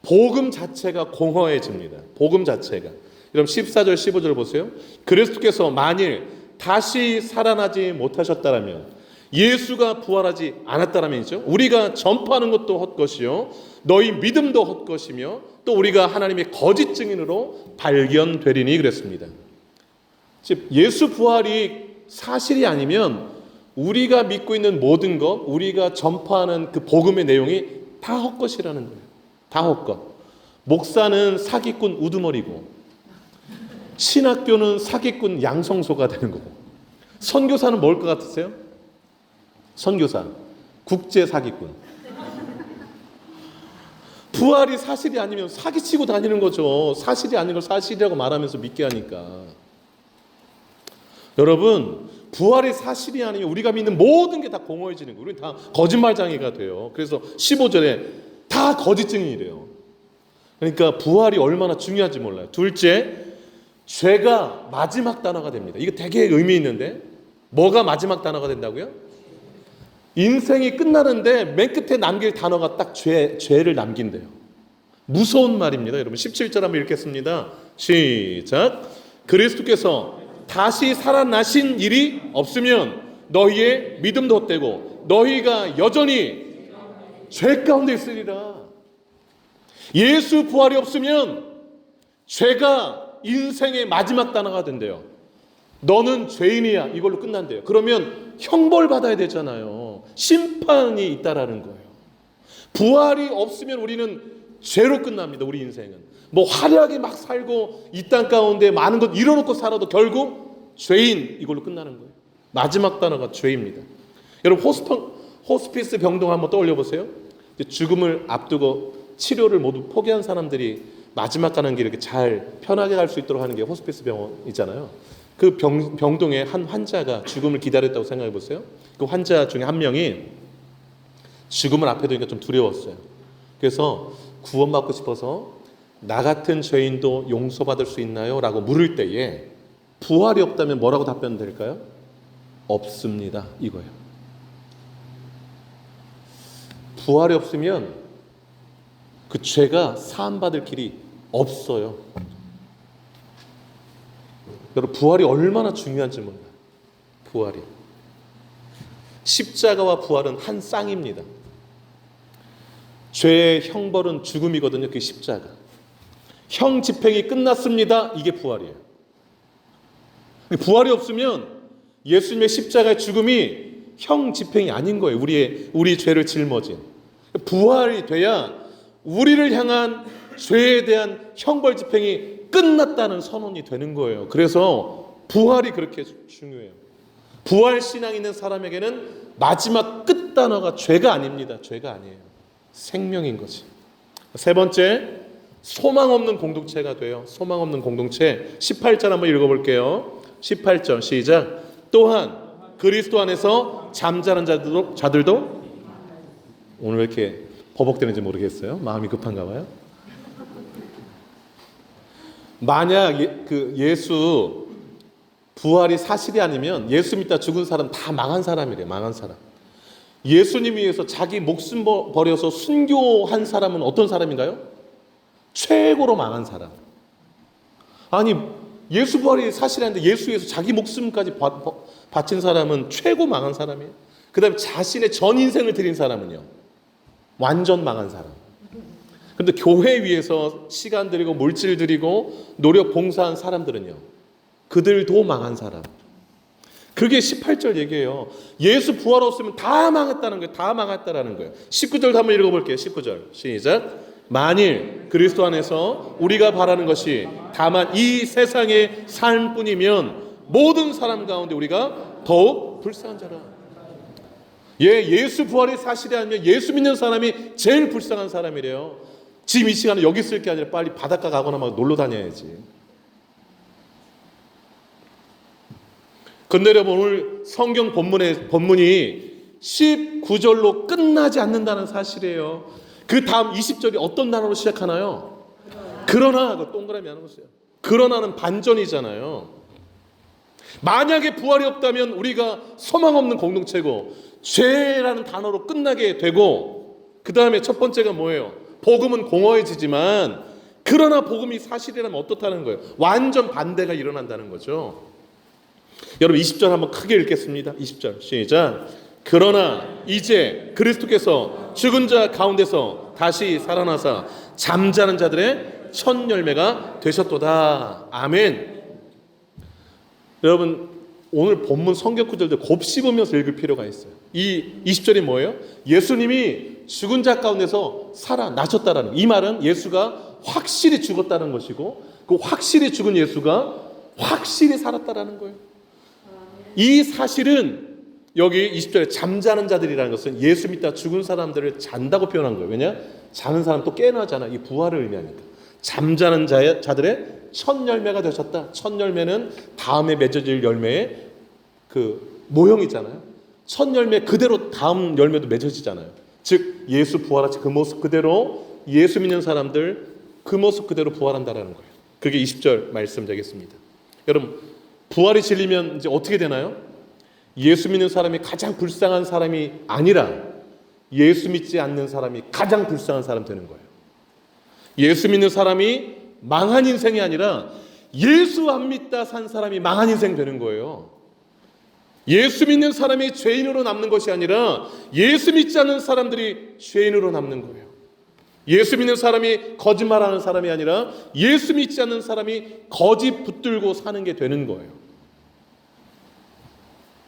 복음 자체가 공허해집니다. 복음 자체가. 여러분 14절 15절 보세요. 그리스도께서 만일 다시 살아나지 못하셨다라면, 예수가 부활하지 않았다라면이죠. 우리가 전파하는 것도 헛것이요, 너희 믿음도 헛것이며 또 우리가 하나님의 거짓 증인으로 발견되리니 그랬습니다. 즉 예수 부활이 사실이 아니면 우리가 믿고 있는 모든 것, 우리가 전파하는 그 복음의 내용이 다 헛것이라는 거예요. 다 헛것. 목사는 사기꾼 우두머리고, 신학교는 사기꾼 양성소가 되는 거고, 선교사는 뭘 것 같으세요? 선교사, 국제 사기꾼. 부활이 사실이 아니면 사기치고 다니는 거죠. 사실이 아닌 걸 사실이라고 말하면서 믿게 하니까. 여러분, 부활이 사실이 아니면 우리가 믿는 모든 게 다 공허해지는 거예요. 우리는 다 거짓말쟁이가 돼요. 그래서 15절에 다 거짓 증인이래요. 그러니까 부활이 얼마나 중요한지 몰라요. 둘째, 죄가 마지막 단어가 됩니다. 이거 되게 의미 있는데, 뭐가 마지막 단어가 된다고요? 인생이 끝나는데 맨 끝에 남길 단어가 딱 죄를 남긴대요. 무서운 말입니다. 여러분 17절 한번 읽겠습니다. 시작. 그리스도께서 다시 살아나신 일이 없으면 너희의 믿음도 헛되고 너희가 여전히 죄 가운데 있으리라. 예수 부활이 없으면 죄가 인생의 마지막 단어가 된대요. 너는 죄인이야, 이걸로 끝난대요. 그러면 형벌 받아야 되잖아요. 심판이 있다라는 거예요. 부활이 없으면 우리는 죄로 끝납니다. 우리 인생은 뭐 화려하게 막 살고 이 땅 가운데 많은 것 이뤄놓고 살아도 결국 죄인, 이걸로 끝나는 거예요. 마지막 단어가 죄입니다. 여러분 호스피스 병동 한번 떠올려 보세요. 죽음을 앞두고 치료를 모두 포기한 사람들이 마지막 가는 길 이렇게 잘 편하게 갈 수 있도록 하는 게 호스피스 병원이잖아요. 그 병동에 한 환자가 죽음을 기다렸다고 생각해 보세요. 그 환자 중에 한 명이 죽음을 앞에 두니까 좀 두려웠어요. 그래서 구원받고 싶어서 나 같은 죄인도 용서받을 수 있나요? 라고 물을 때에 부활이 없다면 뭐라고 답변 될까요? 없습니다, 이거예요. 부활이 없으면 그 죄가 사함받을 길이 없어요. 여러분 부활이 얼마나 중요한지 몰라요. 부활이. 십자가와 부활은 한 쌍입니다. 죄의 형벌은 죽음이거든요. 그게 십자가. 형 집행이 끝났습니다. 이게 부활이에요. 부활이 없으면 예수님의 십자가의 죽음이 형 집행이 아닌 거예요. 우리 죄를 짊어진. 부활이 돼야 우리를 향한 죄에 대한 형벌 집행이 끝났다는 선언이 되는 거예요. 그래서 부활이 그렇게 중요해요. 부활 신앙 있는 사람에게는 마지막 끝 단어가 죄가 아닙니다. 죄가 아니에요. 생명인 거지. 세 번째, 소망 없는 공동체가 돼요. 소망 없는 공동체. 18절 한번 읽어볼게요. 18절 시작. 또한 그리스도 안에서 잠자는 자들도 오늘 왜 이렇게 버벅대는지 모르겠어요. 마음이 급한가 봐요. 만약 예수 부활이 사실이 아니면 예수 믿다 죽은 사람 다 망한 사람이래요. 망한 사람. 예수님 위해서 자기 목숨 버려서 순교한 사람은 어떤 사람인가요? 최고로 망한 사람. 아니 예수 부활이 사실이 아닌데 예수 위해서 자기 목숨까지 바친 사람은 최고 망한 사람이에요. 그 다음에 자신의 전 인생을 드린 사람은요, 완전 망한 사람. 그런데 교회 위해서 시간 들이고 물질 들이고 노력 봉사한 사람들은요, 그들도 망한 사람. 그게 18절 얘기예요. 예수 부활 없으면 다 망했다는 거예요. 다 망했다라는 거예요. 19절도 한번 읽어볼게요. 19절 시작. 만일 그리스도 안에서 우리가 바라는 것이 다만 이 세상의 삶뿐이면 모든 사람 가운데 우리가 더욱 불쌍한 자라. 예수 부활이 사실이 아니면 예수 믿는 사람이 제일 불쌍한 사람이래요. 지금 이 시간에 여기 있을 게 아니라 빨리 바닷가 가거나 막 놀러 다녀야지. 근데 여러분 오늘 성경 본문이 19절로 끝나지 않는다는 사실이에요. 그 다음 20절이 어떤 단어로 시작하나요? 그러나, 그 동그라미 하는 거예요. 그러나는 반전이잖아요. 만약에 부활이 없다면 우리가 소망 없는 공동체고 죄라는 단어로 끝나게 되고, 그 다음에 첫 번째가 뭐예요? 복음은 공허해지지만 그러나 복음이 사실이라면 어떻다는 거예요? 완전 반대가 일어난다는 거죠. 여러분 20절 한번 크게 읽겠습니다. 20절 시작. 그러나 이제 그리스도께서 죽은 자 가운데서 다시 살아나사 잠자는 자들의 첫 열매가 되셨도다. 아멘. 여러분 오늘 본문 성경 구절들 곱씹으면서 읽을 필요가 있어요. 이 20절이 뭐예요? 예수님이 죽은 자 가운데서 살아나셨다라는, 이 말은 예수가 확실히 죽었다는 것이고 그 확실히 죽은 예수가 확실히 살았다라는 거예요. 이 사실은 여기 20절에 잠자는 자들이라는 것은 예수 믿다 죽은 사람들을 잔다고 표현한 거예요. 왜냐? 자는 사람 또 깨어나잖아. 이 부활을 의미하니까. 잠자는 자들의 첫 열매가 되셨다. 첫 열매는 다음에 맺어질 열매의 그 모형이잖아요. 첫 열매 그대로 다음 열매도 맺어지잖아요. 즉 예수 부활하신 그 모습 그대로 예수 믿는 사람들 그 모습 그대로 부활한다라는 거예요. 그게 20절 말씀 되겠습니다. 여러분 부활이 진리면 이제 어떻게 되나요? 예수 믿는 사람이 가장 불쌍한 사람이 아니라 예수 믿지 않는 사람이 가장 불쌍한 사람 되는 거예요. 예수 믿는 사람이 망한 인생이 아니라 예수 안 믿다 산 사람이 망한 인생 되는 거예요. 예수 믿는 사람이 죄인으로 남는 것이 아니라 예수 믿지 않는 사람들이 죄인으로 남는 거예요. 예수 믿는 사람이 거짓말하는 사람이 아니라 예수 믿지 않는 사람이 거짓 붙들고 사는 게 되는 거예요.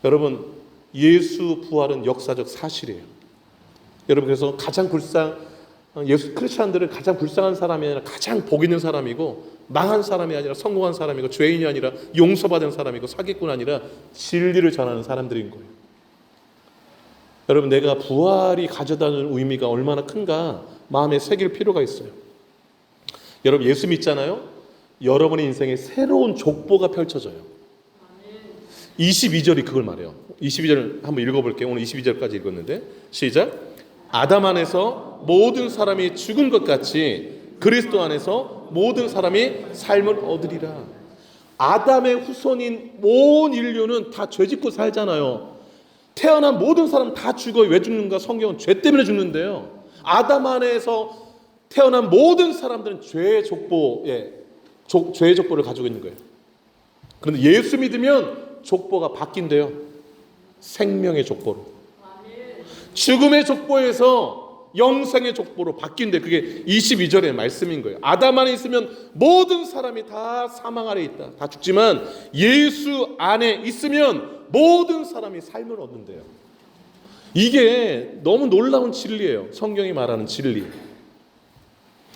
여러분 예수 부활은 역사적 사실이에요. 여러분 그래서 가장 예수 크리스찬들은 가장 불쌍한 사람이 아니라 가장 복 있는 사람이고 망한 사람이 아니라 성공한 사람이고 죄인이 아니라 용서받은 사람이고 사기꾼 아니라 진리를 전하는 사람들인 거예요. 여러분 내가 부활이 가져다주는 의미가 얼마나 큰가 마음에 새길 필요가 있어요. 여러분 예수 믿잖아요. 여러분의 인생에 새로운 족보가 펼쳐져요. 22절이 그걸 말해요. 22절 한번 읽어볼게요. 오늘 22절까지 읽었는데 시작. 아담 안에서 모든 사람이 죽은 것 같이 그리스도 안에서 모든 사람이 삶을 얻으리라. 아담의 후손인 온 인류는 다 죄짓고 살잖아요. 태어난 모든 사람 다 죽어요. 왜 죽는가? 성경은 죄 때문에 죽는데요. 아담 안에서 태어난 모든 사람들은 죄의 족보를 가지고 있는 거예요. 그런데 예수 믿으면 족보가 바뀐대요. 생명의 족보로. 죽음의 족보에서 영생의 족보로 바뀐대. 그게 22절의 말씀인 거예요. 아담 안에 있으면 모든 사람이 다 사망 아래 있다. 다 죽지만 예수 안에 있으면 모든 사람이 삶을 얻는데요. 이게 너무 놀라운 진리예요. 성경이 말하는 진리.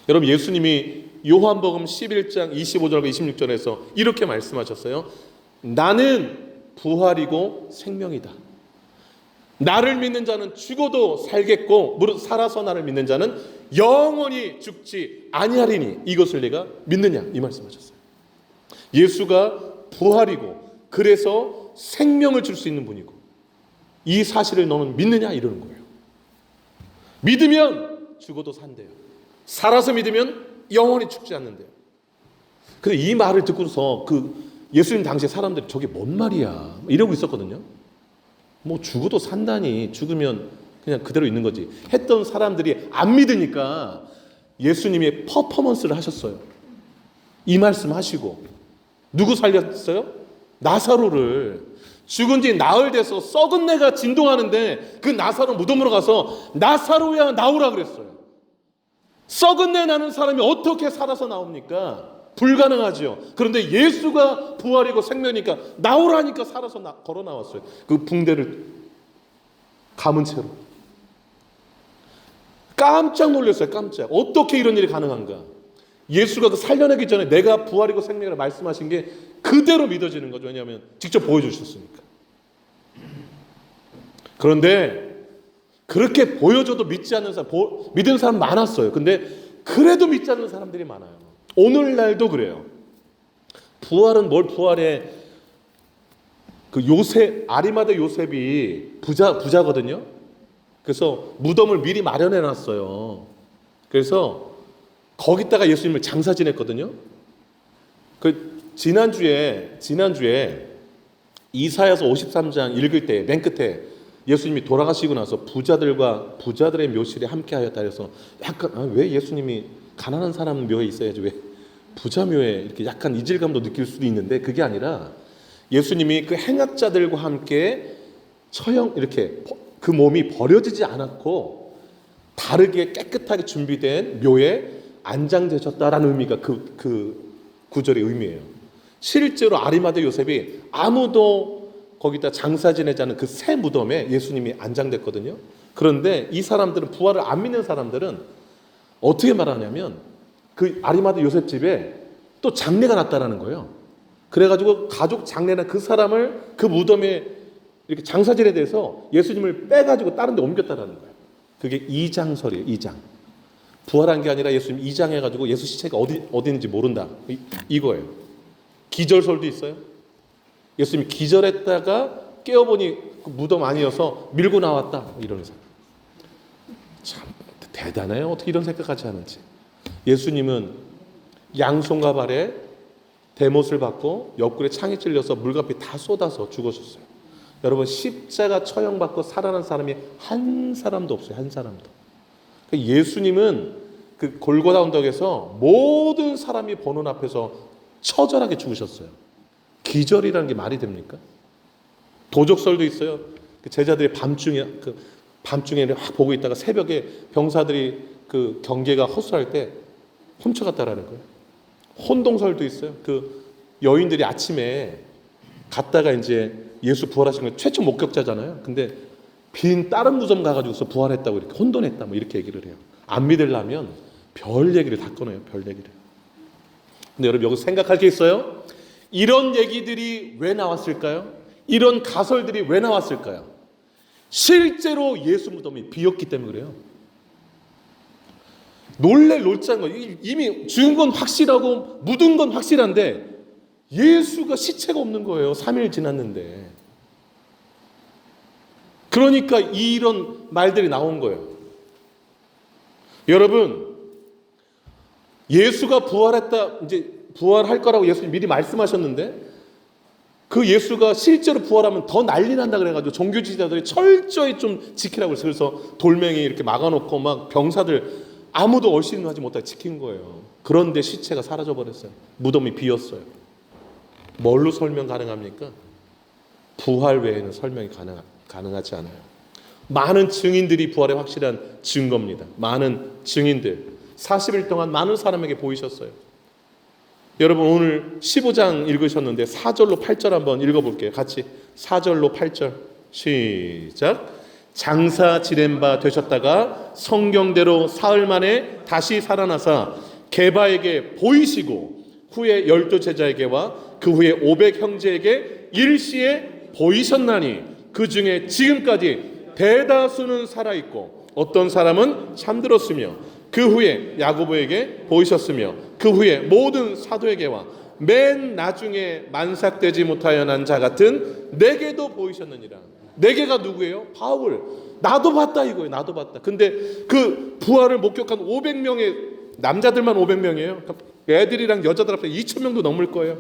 여러분 예수님이 요한복음 11장 25절과 26절에서 이렇게 말씀하셨어요. 나는 부활이고 생명이다. 나를 믿는 자는 죽어도 살겠고 무릇 살아서 나를 믿는 자는 영원히 죽지 아니하리니 이것을 내가 믿느냐 이 말씀하셨어요. 예수가 부활이고 그래서 생명을 줄 수 있는 분이고 이 사실을 너는 믿느냐 이러는 거예요. 믿으면 죽어도 산대요. 살아서 믿으면 영원히 죽지 않는데요. 근데 이 말을 듣고서 예수님 당시에 사람들이 저게 뭔 말이야 이러고 있었거든요. 뭐 죽어도 산다니 죽으면 그냥 그대로 있는 거지 했던 사람들이 안 믿으니까 예수님이 퍼포먼스를 하셨어요. 이 말씀 하시고 누구 살렸어요? 나사로를. 죽은 지 나흘 돼서 썩은 내가 진동하는데 그 나사로 무덤으로 가서 나사로야 나오라 그랬어요. 썩은 내 나는 사람이 어떻게 살아서 나옵니까? 불가능하지요. 그런데 예수가 부활이고 생명이니까 나오라니까 살아서 걸어 나왔어요. 그 붕대를 감은 채로. 깜짝 놀랐어요. 깜짝. 어떻게 이런 일이 가능한가? 예수가 그 살려내기 전에 내가 부활이고 생명이라고 말씀하신 게 그대로 믿어지는 거죠. 왜냐하면 직접 보여주셨으니까. 그런데 그렇게 보여줘도 믿지 않는 사람, 믿는 사람 많았어요. 근데 그래도 믿지 않는 사람들이 많아요. 오늘날도 그래요. 부활은 뭘 부활해? 아리마다 요셉이 부자거든요. 그래서 무덤을 미리 마련해 놨어요. 그래서 거기다가 예수님을 장사 지냈거든요. 지난주에 이사야서 53장 읽을 때 맨 끝에 예수님이 돌아가시고 나서 부자들의 묘실에 함께 하였다 해서 약간 왜 예수님이 가난한 사람 묘에 있어야지 왜 부자 묘에 이렇게 약간 이질감도 느낄 수도 있는데 그게 아니라 예수님이 그 행악자들과 함께 이렇게 그 몸이 버려지지 않았고 다르게 깨끗하게 준비된 묘에 안장되셨다라는 의미가 그 구절의 의미예요. 실제로 아리마다 요셉이 아무도 거기다 장사 지내지 않은 그 새 무덤에 예수님이 안장됐거든요. 그런데 이 사람들은 부활을 안 믿는 사람들은 어떻게 말하냐면 그 아리마다 요셉 집에 또 장례가 났다라는 거예요. 그래가지고 가족 장례나 그 사람을 그 무덤에 이렇게 장사진에 대해서 예수님을 빼가지고 다른 데 옮겼다라는 거예요. 그게 이장설이에요. 이장. 부활한 게 아니라 예수님 이장해가지고 예수 시체가 어디 있는지 모른다. 이거예요. 기절설도 있어요. 예수님이 기절했다가 깨어보니 그 무덤 아니어서 밀고 나왔다. 이러면서 참 대단해요. 어떻게 이런 생각까지 하는지. 예수님은 양손과 발에 대못을 받고 옆구리에 창에 찔려서 물과 피 다 쏟아서 죽으셨어요. 여러분 십자가 처형받고 살아난 사람이 한 사람도 없어요. 한 사람도. 예수님은 그 골고다 언덕에서 모든 사람이 보는 앞에서 처절하게 죽으셨어요. 기절이라는 게 말이 됩니까? 도적설도 있어요. 그 제자들이 밤중에 확 보고 있다가 새벽에 병사들이 그 경계가 허술할 때 훔쳐갔다라는 거예요. 혼동설도 있어요. 그 여인들이 아침에 갔다가 이제 예수 부활하신 거 최초 목격자잖아요. 근데 빈 다른 무덤 가가지고서 부활했다고 이렇게 혼돈했다 뭐 이렇게 얘기를 해요. 안 믿으려면 별 얘기를 다 꺼내요. 별 얘기를. 근데 여러분 여기서 생각할 게 있어요. 이런 얘기들이 왜 나왔을까요? 이런 가설들이 왜 나왔을까요? 실제로 예수 무덤이 비었기 때문에 그래요. 놀자는 거예요. 이미 죽은 건 확실하고 묻은 건 확실한데 예수가 시체가 없는 거예요. 3일 지났는데. 그러니까 이런 말들이 나온 거예요. 여러분, 예수가 이제 부활할 거라고 예수님 미리 말씀하셨는데 그 예수가 실제로 부활하면 더 난리 난다 그래가지고 종교 지도자들이 철저히 좀 지키라고 했어요. 그래서 돌멩이 이렇게 막아놓고 막 병사들 아무도 얼씬하지 못하게 지킨 거예요. 그런데 시체가 사라져 버렸어요. 무덤이 비었어요. 뭘로 설명 가능합니까? 부활 외에는 설명이 가능하지 않아요. 많은 증인들이 부활의 확실한 증거입니다. 많은 증인들 40일 동안 많은 사람에게 보이셨어요. 여러분 오늘 15장 읽으셨는데 4절로 8절 한번 읽어볼게요. 같이 4절로 8절 시작. 장사 지낸 바 되셨다가 성경대로 사흘 만에 다시 살아나사 게바에게 보이시고 후에 12 제자에게와 그 후에 500 형제에게 일시에 보이셨나니 그 중에 지금까지 대다수는 살아있고 어떤 사람은 잠들었으며 그 후에 야고보에게 보이셨으며 그 후에 모든 사도에게와 맨 나중에 만삭되지 못하여 난 자 같은 내게도 보이셨느니라. 내게가 누구예요? 바울. 나도 봤다 이거예요. 나도 봤다. 근데 그 부활을 목격한 500명의 남자들만 500명이에요. 애들이랑 여자들 앞에 2,000명도 넘을 거예요.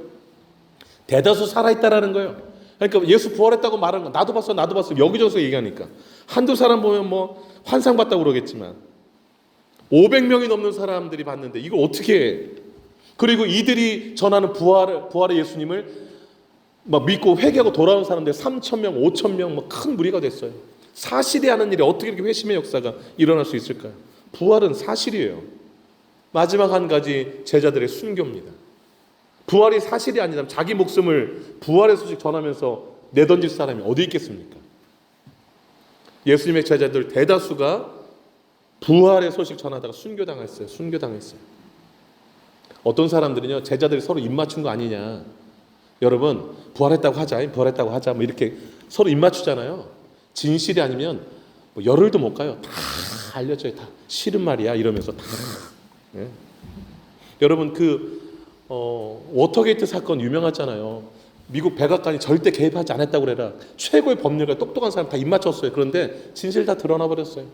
대다수 살아있다라는 거예요. 그러니까 예수 부활했다고 말하는 거 나도 봤어 나도 봤어 여기저기서 얘기하니까 한두 사람 보면 뭐 환상 봤다고 그러겠지만 500명이 넘는 사람들이 봤는데 이걸 어떻게 해? 그리고 이들이 전하는 부활의 예수님을 막 믿고 회개하고 돌아온 사람들 3,000명, 5,000명 뭐 큰 무리가 됐어요. 사실이 하는 일에 어떻게 이렇게 회심의 역사가 일어날 수 있을까요? 부활은 사실이에요. 마지막 한 가지 제자들의 순교입니다. 부활이 사실이 아니라면 자기 목숨을 부활의 소식 전하면서 내던질 사람이 어디 있겠습니까? 예수님의 제자들 대다수가 부활의 소식 전하다가 순교당했어요. 어떤 사람들은요 제자들이 서로 입맞춘 거 아니냐. 여러분 부활했다고 하자 뭐 이렇게 서로 입맞추잖아요. 진실이 아니면 뭐 열흘도 못 가요. 다 알려져요. 다 싫은 말이야 이러면서 다. 네. 여러분 워터게이트 사건 유명하잖아요. 미국 백악관이 절대 개입하지 않았다고 그래라. 최고의 법률가 똑똑한 사람 다 입맞췄어요. 그런데 진실 다 드러나 버렸어요.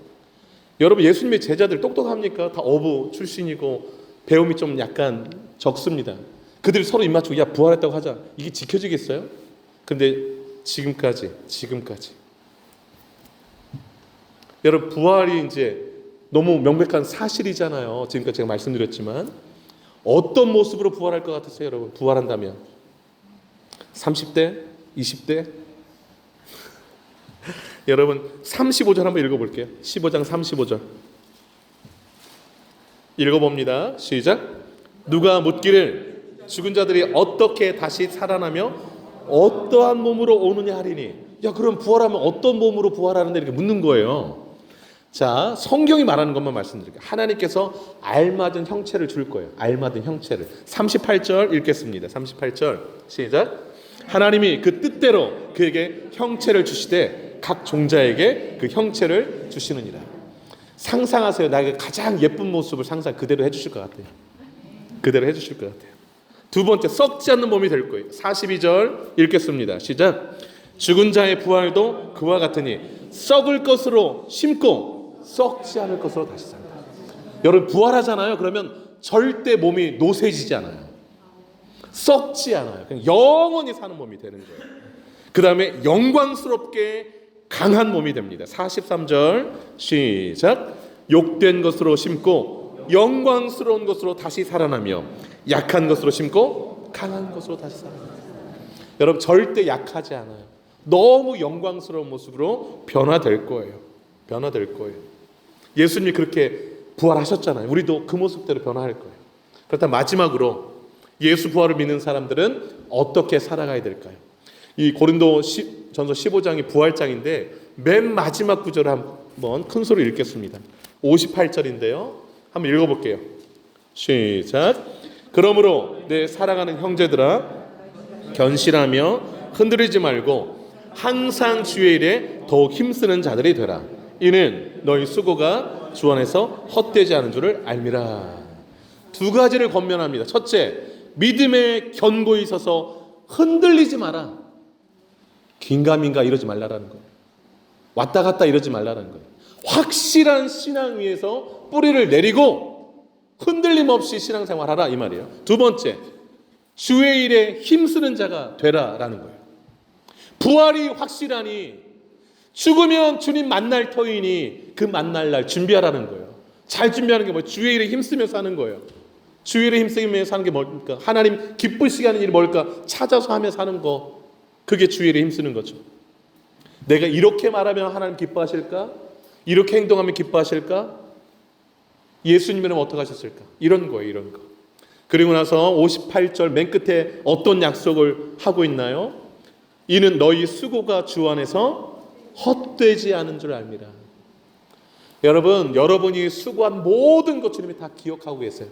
여러분 예수님의 제자들 똑똑합니까? 다 어부 출신이고 배움이 좀 약간 적습니다. 그들이 서로 입맞추고 야 부활했다고 하자. 이게 지켜지겠어요? 근데 지금까지 여러분 부활이 이제 너무 명백한 사실이잖아요. 지금까지 제가 말씀드렸지만 어떤 모습으로 부활할 것 같으세요? 여러분 부활한다면 30대? 20대? 여러분 35절 한번 읽어볼게요. 15장 35절 읽어봅니다. 시작. 누가 묻기를 죽은 자들이 어떻게 다시 살아나며 어떠한 몸으로 오느냐 하리니. 야 그럼 부활하면 어떤 몸으로 부활하는데 이렇게 묻는 거예요. 자 성경이 말하는 것만 말씀드릴게요. 하나님께서 알맞은 형체를 줄 거예요. 알맞은 형체를. 38절 읽겠습니다. 38절 시작. 하나님이 그 뜻대로 그에게 형체를 주시되 각 종자에게 그 형체를 주시느니라. 상상하세요. 나에게 가장 예쁜 모습을 그대로 해주실 것 같아요. 그대로 해주실 것 같아요. 두 번째 썩지 않는 몸이 될 거예요. 42절 읽겠습니다. 시작. 죽은 자의 부활도 그와 같으니 썩을 것으로 심고 썩지 않을 것으로 다시 산다. 여러분 부활하잖아요. 그러면 절대 몸이 노쇠지지 않아요. 썩지 않아요. 그냥 영원히 사는 몸이 되는 거예요. 그 다음에 영광스럽게 강한 몸이 됩니다. 43절 시작. 욕된 것으로 심고 영광스러운 것으로 다시 살아나며 약한 것으로 심고 강한 것으로 다시 살아나요. 여러분 절대 약하지 않아요. 너무 영광스러운 모습으로 변화될 거예요. 변화될 거예요. 예수님이 그렇게 부활하셨잖아요. 우리도 그 모습대로 변화할 거예요. 그렇다면 마지막으로 예수 부활을 믿는 사람들은 어떻게 살아가야 될까요? 이 고린도전서 15장이 부활장인데 맨 마지막 구절을 한번 큰 소리로 읽겠습니다. 58절인데요. 한번 읽어볼게요. 시작. 그러므로 내 사랑하는 형제들아 견실하며 흔들리지 말고 항상 주의 일에 더욱 힘쓰는 자들이 되라. 이는 너희 수고가 주 안에서 헛되지 않은 줄을 알미라. 두 가지를 권면합니다. 첫째, 믿음에 견고히 서서 흔들리지 마라. 긴가민가 이러지 말라라는 거예요. 왔다 갔다 이러지 말라라는 거예요. 확실한 신앙 위에서 뿌리를 내리고 흔들림 없이 신앙생활하라 이 말이에요. 두 번째, 주의 일에 힘쓰는 자가 되라라는 거예요. 부활이 확실하니 죽으면 주님 만날 터이니 그 만날 날 준비하라는 거예요. 잘 준비하는 게 뭐예요? 주의 일에 힘쓰며 사는 거예요. 주의 일에 힘쓰며 사는 게 뭘까? 하나님 기쁘시게 하는 일이 뭘까? 찾아서 하며 사는 거. 그게 주의 일에 힘쓰는 거죠. 내가 이렇게 말하면 하나님 기뻐하실까? 이렇게 행동하면 기뻐하실까? 예수님은 어떻게 하셨을까? 이런 거예요. 이런 거. 그리고 나서 58절 맨 끝에 어떤 약속을 하고 있나요? 이는 너희 수고가 주 안에서 헛되지 않은 줄 압니다. 여러분, 여러분이 수고한 모든 것 주님이 다 기억하고 계세요.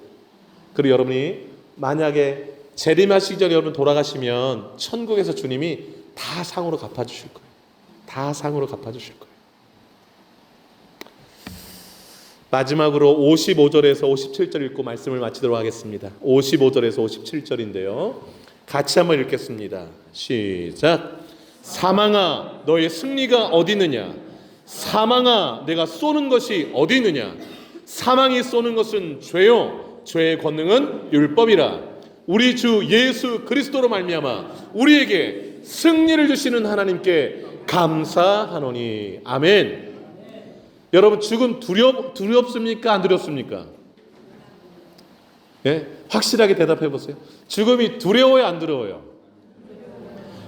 그리고 여러분이 만약에 재림하 시절에 여러분 돌아가시면 천국에서 주님이 다 상으로 갚아주실 거예요. 다 상으로 갚아주실 거예요. 마지막으로 55절에서 57절 읽고 말씀을 마치도록 하겠습니다. 55절에서 57절인데요. 같이 한번 읽겠습니다. 시작. 사망아 너의 승리가 어디 있느냐? 사망아 내가 쏘는 것이 어디 있느냐? 사망이 쏘는 것은 죄요 죄의 권능은 율법이라. 우리 주 예수 그리스도로 말미암아 우리에게 승리를 주시는 하나님께 감사하노니. 아멘. 여러분 죽음 두렵습니까? 안 두렵습니까? 예? 확실하게 대답해 보세요. 죽음이 두려워요? 안 두려워요?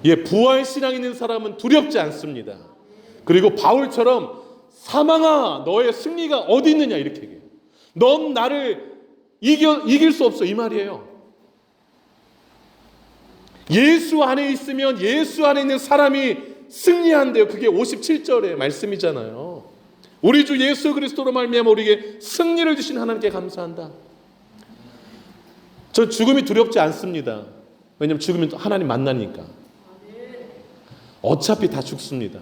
예, 부활신앙 있는 사람은 두렵지 않습니다. 그리고 바울처럼 사망아 너의 승리가 어디 있느냐 이렇게 얘기해요. 넌 나를 이길 수 없어 이 말이에요. 예수 안에 있으면 예수 안에 있는 사람이 승리한대요. 그게 57절의 말씀이잖아요. 우리 주 예수 그리스도로 말미암아 우리에게 승리를 주신 하나님께 감사한다. 저 죽음이 두렵지 않습니다. 왜냐하면 죽으면 하나님 만나니까. 어차피 다 죽습니다.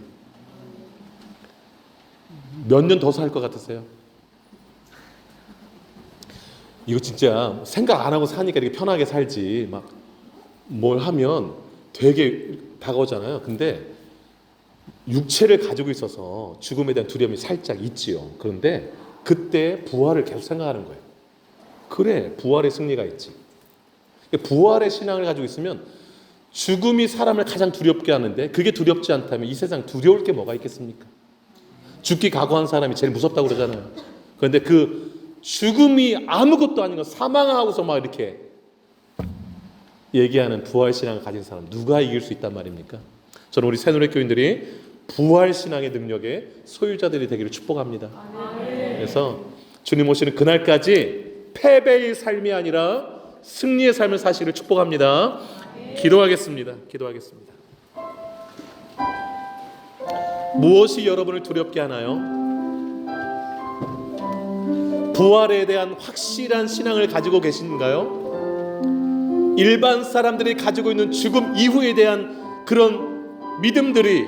몇 년 더 살 것 같으세요? 이거 진짜 생각 안 하고 사니까 이렇게 편하게 살지 막 뭘 하면 되게 다가오잖아요. 근데 육체를 가지고 있어서 죽음에 대한 두려움이 살짝 있지요. 그런데 그때 부활을 계속 생각하는 거예요. 그래, 부활의 승리가 있지. 부활의 신앙을 가지고 있으면 죽음이 사람을 가장 두렵게 하는데 그게 두렵지 않다면 이 세상 두려울 게 뭐가 있겠습니까? 죽기 각오한 사람이 제일 무섭다고 그러잖아요. 그런데 그 죽음이 아무것도 아닌 거 사망하고서 막 이렇게 얘기하는 부활신앙을 가진 사람 누가 이길 수 있단 말입니까? 저는 우리 새노래 교인들이 부활신앙의 능력의 소유자들이 되기를 축복합니다. 그래서 주님 오시는 그날까지 패배의 삶이 아니라 승리의 삶을 사시기를 축복합니다. 기도하겠습니다. 기도하겠습니다. 무엇이 여러분을 두렵게 하나요? 부활에 대한 확실한 신앙을 가지고 계신가요? 일반 사람들이 가지고 있는 죽음 이후에 대한 그런 믿음들이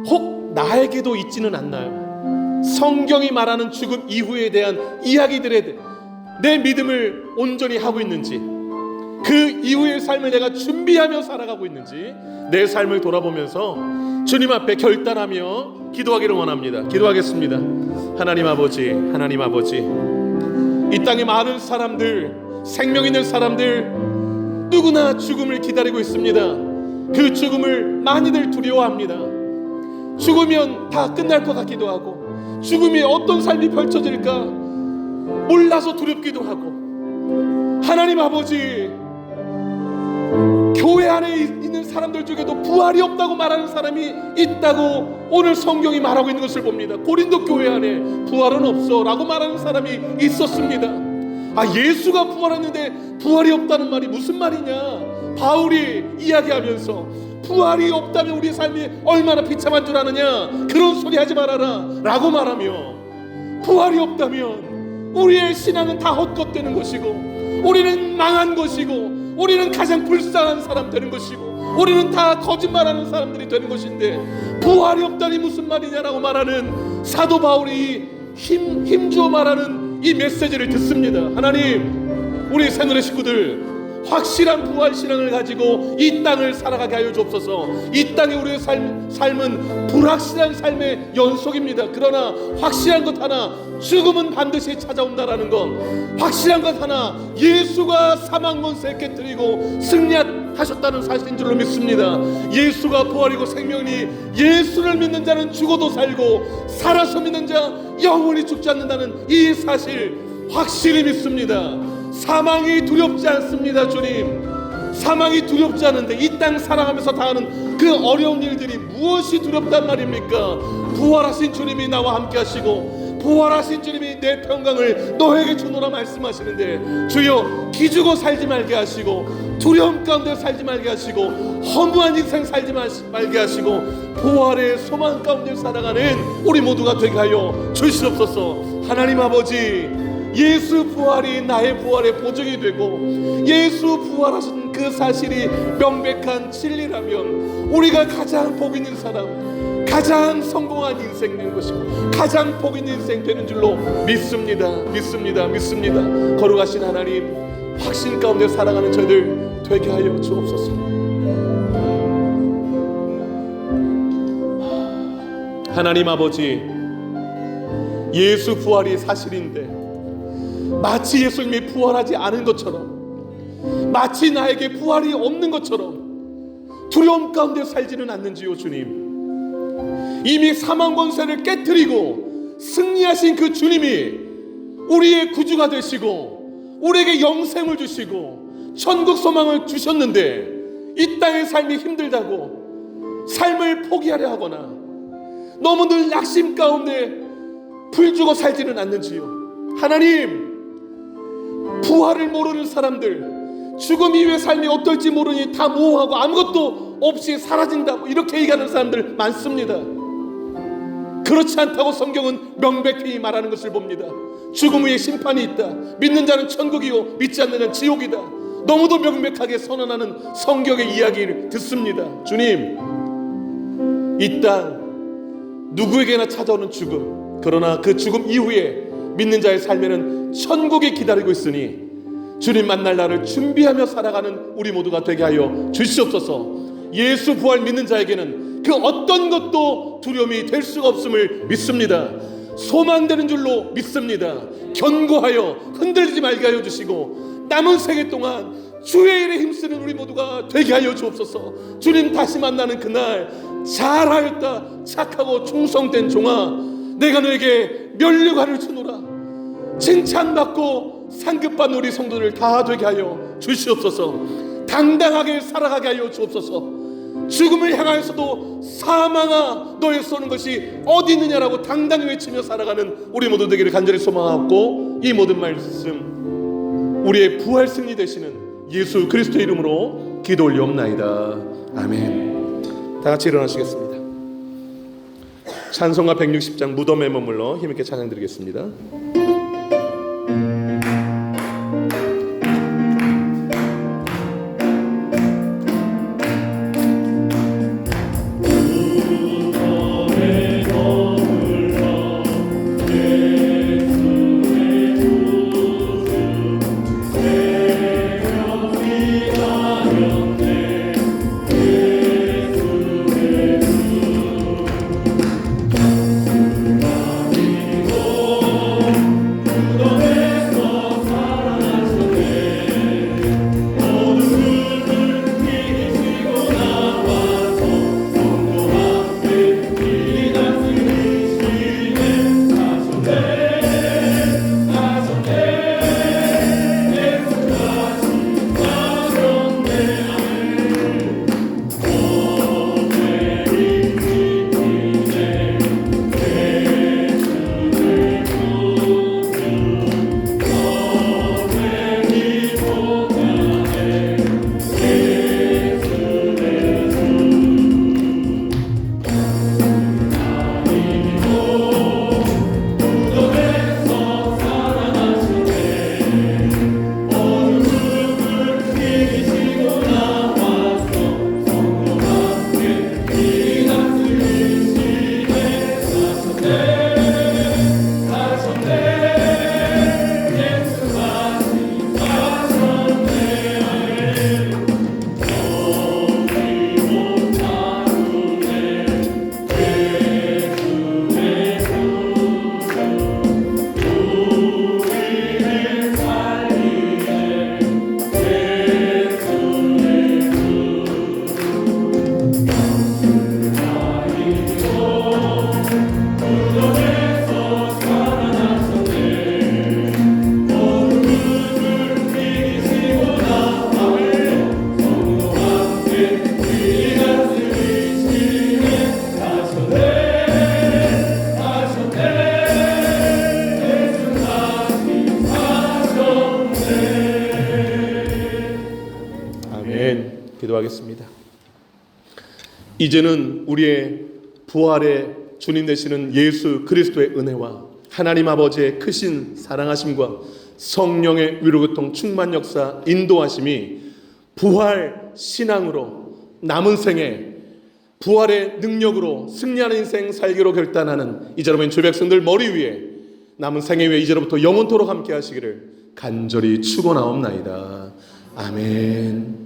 혹 나에게도 있지는 않나요? 성경이 말하는 죽음 이후에 대한 이야기들에 내 믿음을 온전히 하고 있는지, 그 이후의 삶을 내가 준비하며 살아가고 있는지 내 삶을 돌아보면서 주님 앞에 결단하며 기도하기를 원합니다. 기도하겠습니다. 하나님 아버지, 하나님 아버지, 이 땅에 많은 사람들, 생명 있는 사람들 누구나 죽음을 기다리고 있습니다. 그 죽음을 많이들 두려워합니다. 죽으면 다 끝날 것 같기도 하고, 죽음이 어떤 삶이 펼쳐질까 몰라서 두렵기도 하고, 하나님 아버지, 교회 안에 있는 사람들 중에도 부활이 없다고 말하는 사람이 있다고 오늘 성경이 말하고 있는 것을 봅니다. 고린도 교회 안에 부활은 없어 라고 말하는 사람이 있었습니다. 예수가 부활했는데 부활이 없다는 말이 무슨 말이냐? 바울이 이야기하면서 부활이 없다면 우리의 삶이 얼마나 비참한 줄 아느냐, 그런 소리 하지 말아라 라고 말하며, 부활이 없다면 우리의 신앙은 다 헛것되는 것이고, 우리는 망한 것이고, 우리는 가장 불쌍한 사람 되는 것이고, 우리는 다 거짓말하는 사람들이 되는 것인데, 부활이 없다니 무슨 말이냐라고 말하는 사도 바울이 힘주어 말하는 이 메시지를 듣습니다. 하나님, 우리 새누리 식구들 확실한 부활 신앙을 가지고 이 땅을 살아가게 하여 주옵소서. 이 땅이 우리의 삶은 불확실한 삶의 연속입니다. 그러나 확실한 것 하나, 죽음은 반드시 찾아온다라는 것, 확실한 것 하나, 예수가 사망 권세에 깨뜨리고 승리하셨다는 사실인 줄로 믿습니다. 예수가 부활이고 생명이니 예수를 믿는 자는 죽어도 살고 살아서 믿는 자 영원히 죽지 않는다는 이 사실 확실히 믿습니다. 사망이 두렵지 않습니다. 주님, 사망이 두렵지 않은데 이 땅 살아가면서 당하는 그 어려운 일들이 무엇이 두렵단 말입니까? 부활하신 주님이 나와 함께 하시고, 부활하신 주님이 내 평강을 너에게 주노라 말씀하시는데, 주여 기죽어 살지 말게 하시고, 두려움 가운데 살지 말게 하시고, 허무한 인생 살지 말게 하시고, 부활의 소망 가운데 살아가는 우리 모두가 되게 하여 주시옵소서. 하나님 아버지, 예수 부활이 나의 부활의 보증이 되고, 예수 부활하신 그 사실이 명백한 진리라면 우리가 가장 복 있는 사람, 가장 성공한 인생 되는 것이고, 가장 복 있는 인생 되는 줄로 믿습니다. 믿습니다. 믿습니다. 거룩하신 하나님, 확신 가운데 살아가는 저희들 되게 하여 주옵소서. 하나님 아버지, 예수 부활이 사실인데 마치 예수님이 부활하지 않은 것처럼, 마치 나에게 부활이 없는 것처럼 두려움 가운데 살지는 않는지요. 주님, 이미 사망 권세를 깨뜨리고 승리하신 그 주님이 우리의 구주가 되시고 우리에게 영생을 주시고 천국 소망을 주셨는데, 이 땅의 삶이 힘들다고 삶을 포기하려 하거나 너무 늘 낙심 가운데 불주고 살지는 않는지요. 하나님, 부활을 모르는 사람들, 죽음 이후의 삶이 어떨지 모르니 다 모호하고 아무것도 없이 사라진다, 이렇게 얘기하는 사람들 많습니다. 그렇지 않다고 성경은 명백히 말하는 것을 봅니다. 죽음 후에 심판이 있다, 믿는 자는 천국이요 믿지 않는 자는 지옥이다, 너무도 명백하게 선언하는 성경의 이야기를 듣습니다. 주님, 이 땅 누구에게나 찾아오는 죽음, 그러나 그 죽음 이후에 믿는 자의 삶에는 천국이 기다리고 있으니 주님 만날 날을 준비하며 살아가는 우리 모두가 되게 하여 주시옵소서. 예수 부활 믿는 자에게는 그 어떤 것도 두려움이 될 수가 없음을 믿습니다. 소망되는 줄로 믿습니다. 견고하여 흔들리지 말게 하여 주시고, 남은 생애 동안 주의 일에 힘쓰는 우리 모두가 되게 하여 주옵소서. 주님 다시 만나는 그날, 잘하였다 착하고 충성된 종아, 내가 너에게 면류관을 주노라, 칭찬받고 상급받는 우리 성도들 다 되게 하여 주시옵소서. 당당하게 살아가게 하여 주옵소서. 죽음을 향하여서도 사망아 너의 쏘는 것이 어디 있느냐라고 당당히 외치며 살아가는 우리 모두 되기를 간절히 소망하고, 이 모든 말씀 우리의 부활 승리 되시는 예수 그리스도의 이름으로 기도 올리옵나이다. 아멘. 다 같이 일어나시겠습니다. 찬송가 160장 무덤에 머물러 힘있게 찬양 드리겠습니다. 기도하겠습니다. 이제는 우리의 부활의 주님 되시는 예수 그리스도의 은혜와 하나님 아버지의 크신 사랑하심과 성령의 위로교통 충만 역사 인도하심이 부활 신앙으로 남은 생에 부활의 능력으로 승리하는 인생 살기로 결단하는 이제로면 주 백성들 머리 위에 남은 생애 위에 이제로부터 영원토록 함께 하시기를 간절히 축원하옵나이다. 아멘.